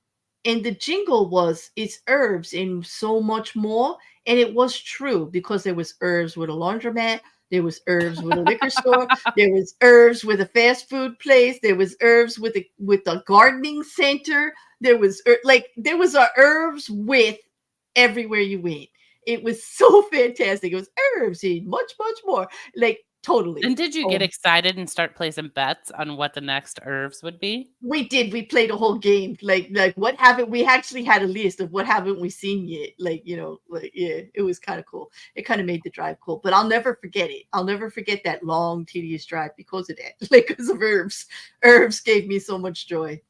and the jingle was it's herbs and so much more. And it was true because there was herbs with a laundromat, there was herbs with a liquor store, there was herbs with a fast food place, there was herbs with a gardening center, there was a herbs with everywhere you went. It was so fantastic. It was herbs and much, much more. Like totally. And did you get excited and start placing bets on what the next herbs would be? We did. We played a whole game. Like what haven't we actually had a list of what haven't we seen yet? Yeah, it was kind of cool. It kind of made the drive cool. But I'll never forget it. I'll never forget that long, tedious drive because of that. Like because of herbs. Herbs gave me so much joy.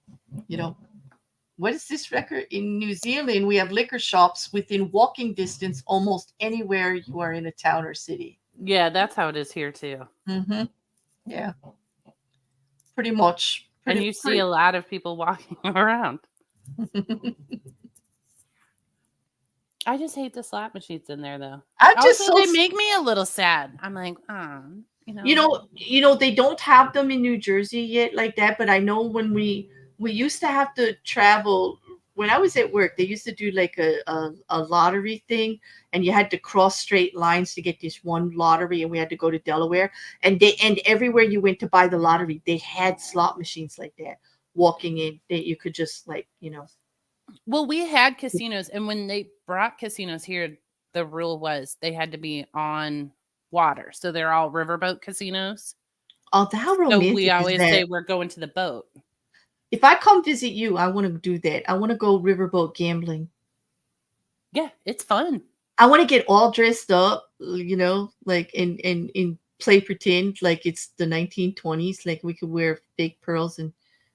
You know. What is this record? In New Zealand, we have liquor shops within walking distance almost anywhere you are in a town or city. Yeah, that's how it is here too. Mm-hmm. Yeah, pretty much. And you see a lot of people walking around. I just hate the slot machines in there though. I'm just Also, so they make me a little sad. I'm like, they don't have them in New Jersey yet like that, but I know when we used to have to travel when I was at work, they used to do like a lottery thing, and you had to cross straight lines to get this one lottery, and we had to go to Delaware, and everywhere you went to buy the lottery, they had slot machines like that walking in that you could just Well, we had casinos, and when they brought casinos here, the rule was they had to be on water. So they're all riverboat casinos. oh, how So we romantic is always that? say we're going to the boat. If I come visit you, I want to do that. I want to go riverboat gambling. Yeah, it's fun. I want to get all dressed up, like in play pretend like it's the 1920s. Like we could wear fake pearls and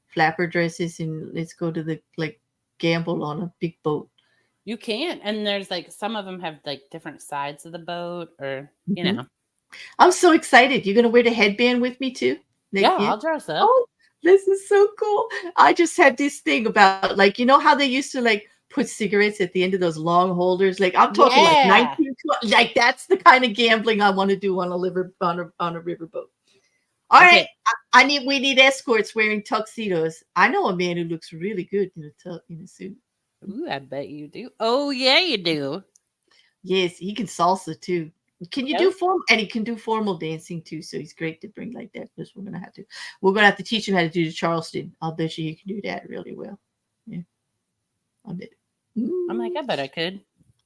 flapper dresses, and let's go to the gamble on a big boat. You can. And there's like some of them have like different sides of the boat or, Mhm. I'm so excited. You're gonna wear the headband with me too? Yeah, Yeah. I'll dress up. Oh, this is so cool. I just had this thing about how they used to put cigarettes at the end of those long holders. Like I'm talking like Yeah. 1920. Like that's the kind of gambling I want to do on a riverboat. All right, Okay. we need escorts wearing tuxedos. I know a man who looks really good in a suit. Ooh, I bet you do. Oh, yeah, you do. Yes, he can salsa too. Can you do Yep. form? And he can do formal dancing too. So he's great to bring like that. Because we're gonna have to teach him how to do the Charleston. I'll bet you he can do that really well. Yeah, I'll bet. I'm like, I bet I could.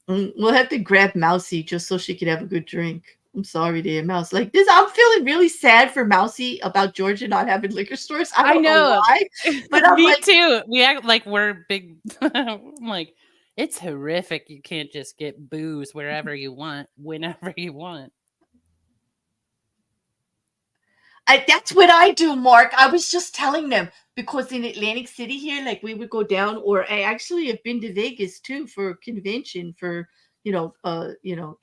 We'll have to grab Mousy just so she could have a good drink. I'm sorry, dear Mouse. Like this, I'm feeling really sad for Mousy about Georgia not having liquor stores. I don't know know. why, but I'm Me like, too. We act like we're big. I'm like, it's horrific. You can't just get booze wherever you want, whenever you want. That's what I do, Mark. I was just telling them because in Atlantic City here, like we would go down, or I actually have been to Vegas too for convention for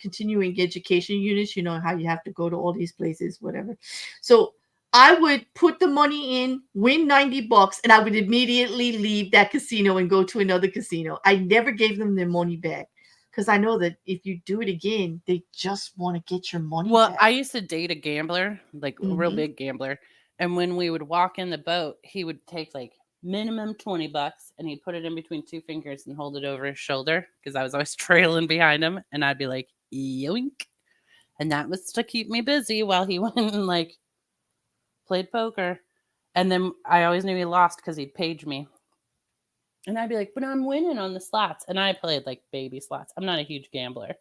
continuing education units. You know how you have to go to all these places, whatever. So I would put the money in, win $90, and I would immediately leave that casino and go to another casino. I never gave them their money back because I know that if you do it again, they just want to get your money Well, back. I used to date a gambler, like a real Hmm. big gambler. And when we would walk in the boat, he would take like minimum $20 and he'd put it in between two fingers and hold it over his shoulder because I was always trailing behind him. And I'd be like, yoink. And that was to keep me busy while he went and like played poker. And then I always knew he lost because he'd page me. And I'd be like, but I'm winning on the slots. And I played like baby slots. I'm not a huge gambler.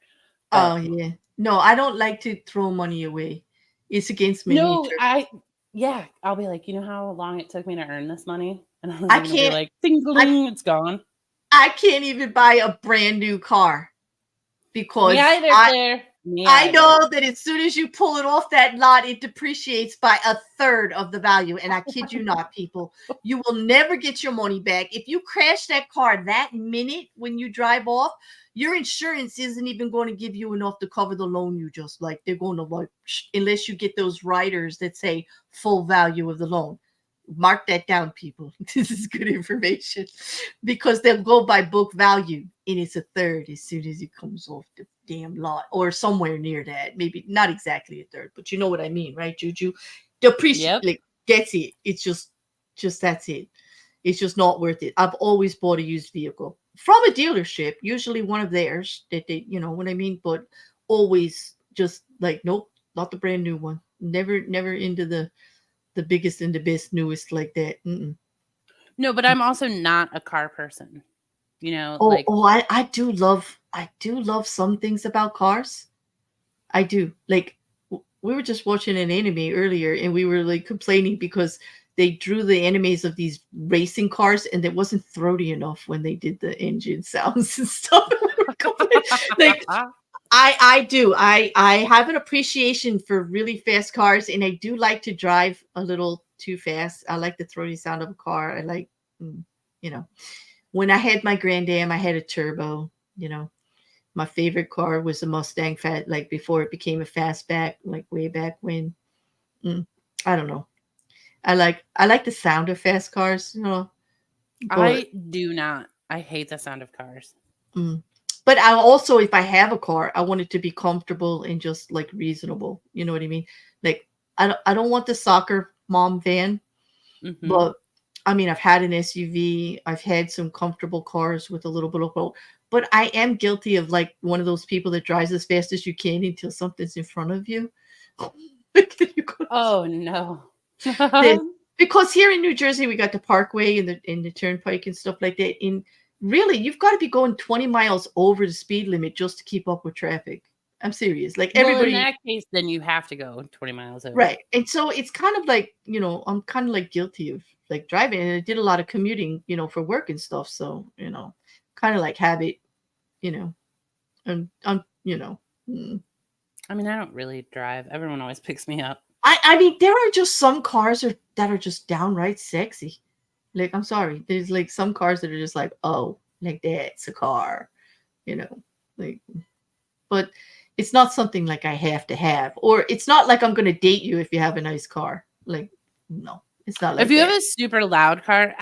Oh But yeah. No, I don't like to throw money away. It's against my no, nature. yeah, I'll be like, you know how long it took me to earn this money? And I was I even to be can't like, ding, I ding, it's gone. I can't even buy a brand new car Me because either, Claire. Me I either. know that as soon as you pull it off that lot, it depreciates by a third of the value. And I kid you not, people, you will never get your money back. If you crash that car that minute when you drive off, your insurance isn't even going to give you enough to cover the loan you just like. They're going to like, unless you get those riders that say full value of the loan. Mark that down, people. This is good information because they'll go by book value and it's a third as soon as it comes off the damn lot or somewhere near that. Maybe not exactly a third, but you know what I mean, right, Juju? Depreciate, Yep. like that's it. It's just that's it. It's just not worth it. I've always bought a used vehicle from a dealership, usually one of theirs that they, you know what I mean, but always just like nope, not the brand new one. Never into the biggest and the best newest like that. Mm-mm. No, but I'm also not a car person. You know, Oh, like, I do love some things about cars. I do. Like we were just watching an anime earlier and we were like complaining because they drew the animes of these racing cars and it wasn't throaty enough when they did the engine sounds and stuff. We were like I do. I have an appreciation for really fast cars and I do like to drive a little too fast. I like the throaty sound of a car. I like mm, you know. When I had my Grand Am, I had a turbo, you know. My favorite car was a Mustang Fat, like before it became a fastback, like way back when. Mm, I don't know. I like the sound of fast cars, you know, but I do not. I hate the sound of cars. mm. But I also, if I have a car, I want it to be comfortable and just like reasonable. You know what I mean? Like I don't want the soccer mom van, Mm-hmm. but I mean I've had an SUV, I've had some comfortable cars with a little bit of both. But I am guilty of like one of those people that drives as fast as you can until something's in front of you. You go Oh, no. this because here in New Jersey we got the Parkway and the Turnpike and stuff like that. And really, you've got to be going 20 miles over the speed limit just to keep up with traffic. I'm serious. Like Well, in everybody, that case, then you have to go 20 miles over. right? And so it's kind of like I'm kind of like guilty of like driving, and I did a lot of commuting, for work and stuff. So kind of like habit, you know, and mm. I mean, I don't really drive. Everyone always picks me up. I mean, there are just some cars that are just downright sexy. Like, I'm sorry. There's like some cars that are just like, oh, like that's a car, you know, like, but it's not something like I have to have, or it's not like I'm going to date you if you have a nice car. Like, no, it's not If like you have that. a super loud car,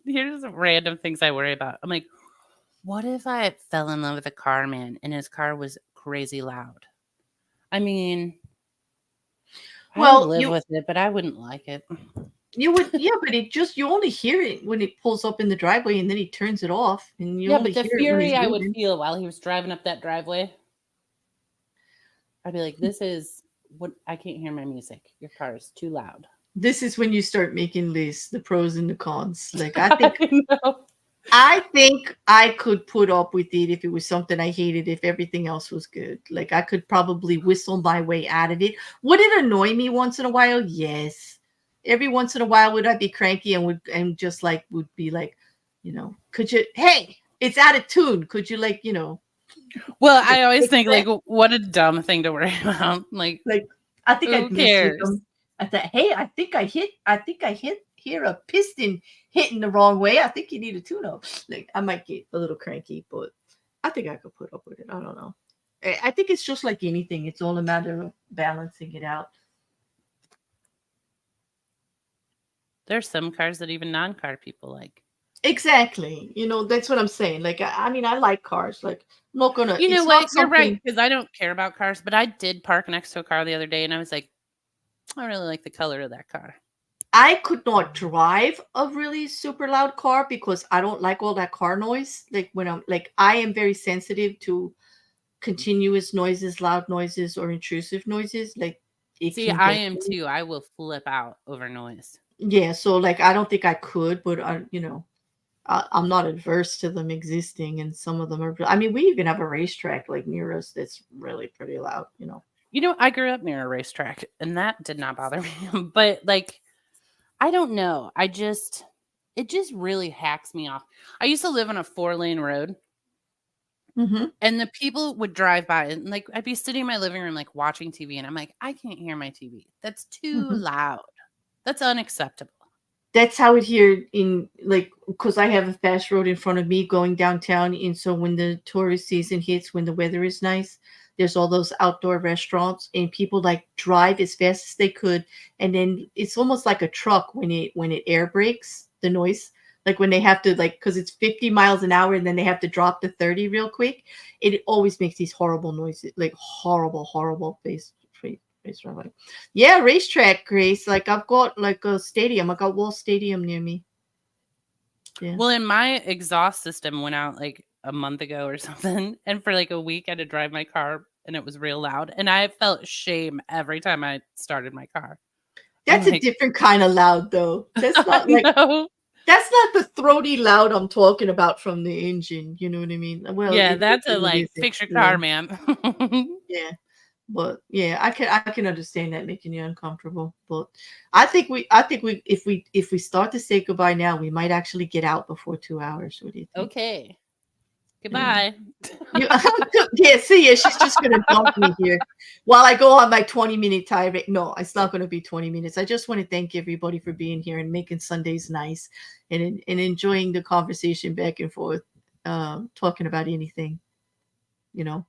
here's some random things I worry about. I'm like, what if I fell in love with a car man and his car was crazy loud? I mean, I would Well, live you with it, but I wouldn't like it. you would, yeah, but you only hear it when it pulls up in the driveway and then he turns it off, and you Yeah, only but the hear it when he's fury I would moving. feel while he was driving up that driveway, I'd be like, this is what I can't hear my music. Your car is too loud. This is when you start making lists, the pros and the cons. Like, I think I know. I think I could put up with it if it was something I hated, if everything else was good. Like I could probably whistle my way out of it. Would it annoy me once in a while? Yes. Every once in a while would I be cranky and just like would be like, could you hey, it's out of tune. Could you like, Well, like I always fix think that? like, what a dumb thing to worry about. Like, Like I think who I'd mess with cares? them. I thought, hey, I think I hit hear a piston hitting the wrong way. I think you need a tune-up. Like I might get a little cranky, but I think I could put up with it. I don't know. I think it's just like anything. It's all a matter of balancing it out. There's some cars that even non-car people like. Exactly. That's what I'm saying. Like, I mean, I like cars. Like, I'm not gonna. You know It's what? not You're right, something. because I don't care about cars, but I did park next to a car the other day, and I was like, I really like the color of that car. I could not drive a really super loud car because I don't like all that car noise. Like when I am very sensitive to continuous noises, loud noises, or intrusive noises. Like it See, can I get am me. too. I will flip out over noise. Yeah. So like, I don't think I could, but I'm not adverse to them existing, and some of them are. I mean, we even have a racetrack like near us that's really pretty loud. I grew up near a racetrack, and that did not bother me. But like, I don't know. It just really hacks me off. I used to live on a 4-lane road, Mm-hmm. and the people would drive by, and like I'd be sitting in my living room, like watching TV, and I'm like, I can't hear my TV. That's too Mm-hmm. loud. That's unacceptable. That's how it here in like because I have a fast road in front of me going downtown, and so when the tourist season hits, when the weather is nice, there's all those outdoor restaurants, and people like drive as fast as they could, and then it's almost like a truck when it air brakes the noise, like when they have to like because it's 50 miles an hour and then they have to drop to 30 real quick. It always makes these horrible noises, like horrible bass. Racetrack. Yeah, racetrack, Grace. Like I've got like a stadium. I got Wall Stadium near me. Yeah. Well, and my exhaust system went out like a month ago or something, and for like a week I had to drive my car, and it was real loud, and I felt shame every time I started my car. I'm That's a like, different kind of loud though. That's I not like know. that's not the throaty loud I'm talking about from the engine. You know what I mean? Well, Yeah, it is that's a and it like isn't. fix your Yeah. car, man. Yeah. But yeah, I can understand that making you uncomfortable. But I think we if we start to say goodbye now, we might actually get out before 2 hours. What do you think? Okay. Yeah. Goodbye. You, yeah, see ya. She's just gonna dump me here while I go on my 20-minute tirade. No, it's not gonna be 20 minutes. I just want to thank everybody for being here and making Sundays nice and enjoying the conversation back and forth, talking about anything, you know.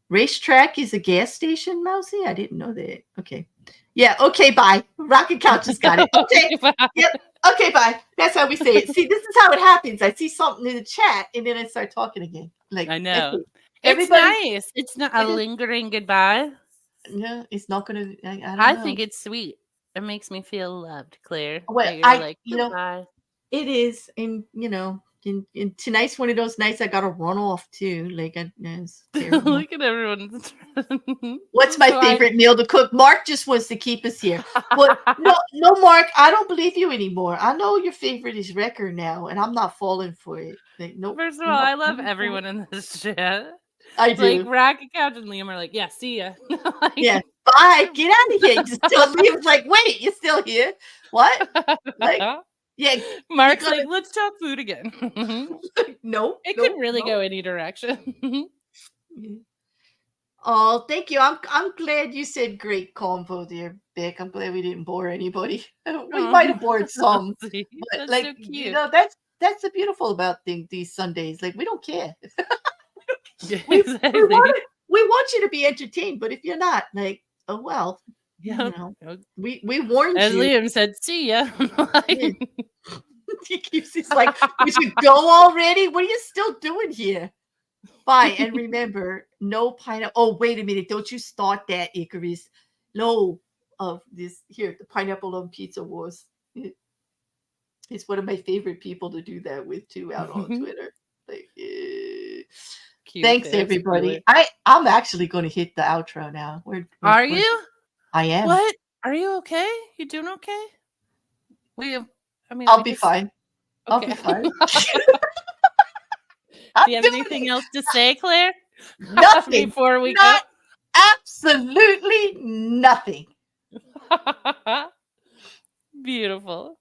Racetrack is a gas station, Mousy? I didn't know that. Okay. Yeah, okay, bye. Rocket Couch has got it. Okay. Bye. Yep. Okay, bye. That's how we say it. See, this is how it happens. I see something in the chat and then I start talking again. Like I that's know. it. It's Everybody, nice. It's not a it is. lingering goodbye. Yeah, it's not gonna. I don't I know. think it's sweet. It makes me feel loved, Claire. Well, That you're like, goodbye. it is, and and tonight's one of those nights I gotta run off too. Like, it's terrible. Look at everyone. What's my So favorite meal to cook? Mark just wants to keep us here. But no, no, Mark, I don't believe you anymore. I know your favorite is Wrecker now, and I'm not falling for it. Like, nope, First of all, nope, I love I'm falling. everyone in this chat. I Like do. Rocket Couch and Liam are like, yeah, see ya. Yeah. Bye. Get out of here. You still leave. Like, wait, you're still here? What? Like, yeah, you're Mark's gonna like, let's talk food again. no, It could no, really no. go any direction. Yeah. Oh, thank you. I'm glad you said great combo there, Beck. I'm glad we didn't bore anybody. We might have bored some, See, but that's like so cute. that's the beautiful about these Sundays. Like we don't care. Yeah, we we want exactly. it. We want you to be entertained, but if you're not, like, oh well, Yeah. we warned As you. Liam said, see ya. Yeah. He keeps he's like, we should go already. What are you still doing here? Bye. And remember, no pineapple. Oh, wait a minute. Don't you start that, Icarus. No, of this here, the pineapple on pizza wars. It's one of my favorite people to do that with too out on Twitter. Like, Cute thanks fan spoiler. everybody. I'm actually going to hit the outro now. Are you? I am. What? Are you okay? You doing okay? I'll We be just fine. I'll okay. be fine. Do I'm you have doing anything it. else to say, Claire? Nothing. Before we Not absolutely nothing. go? Beautiful.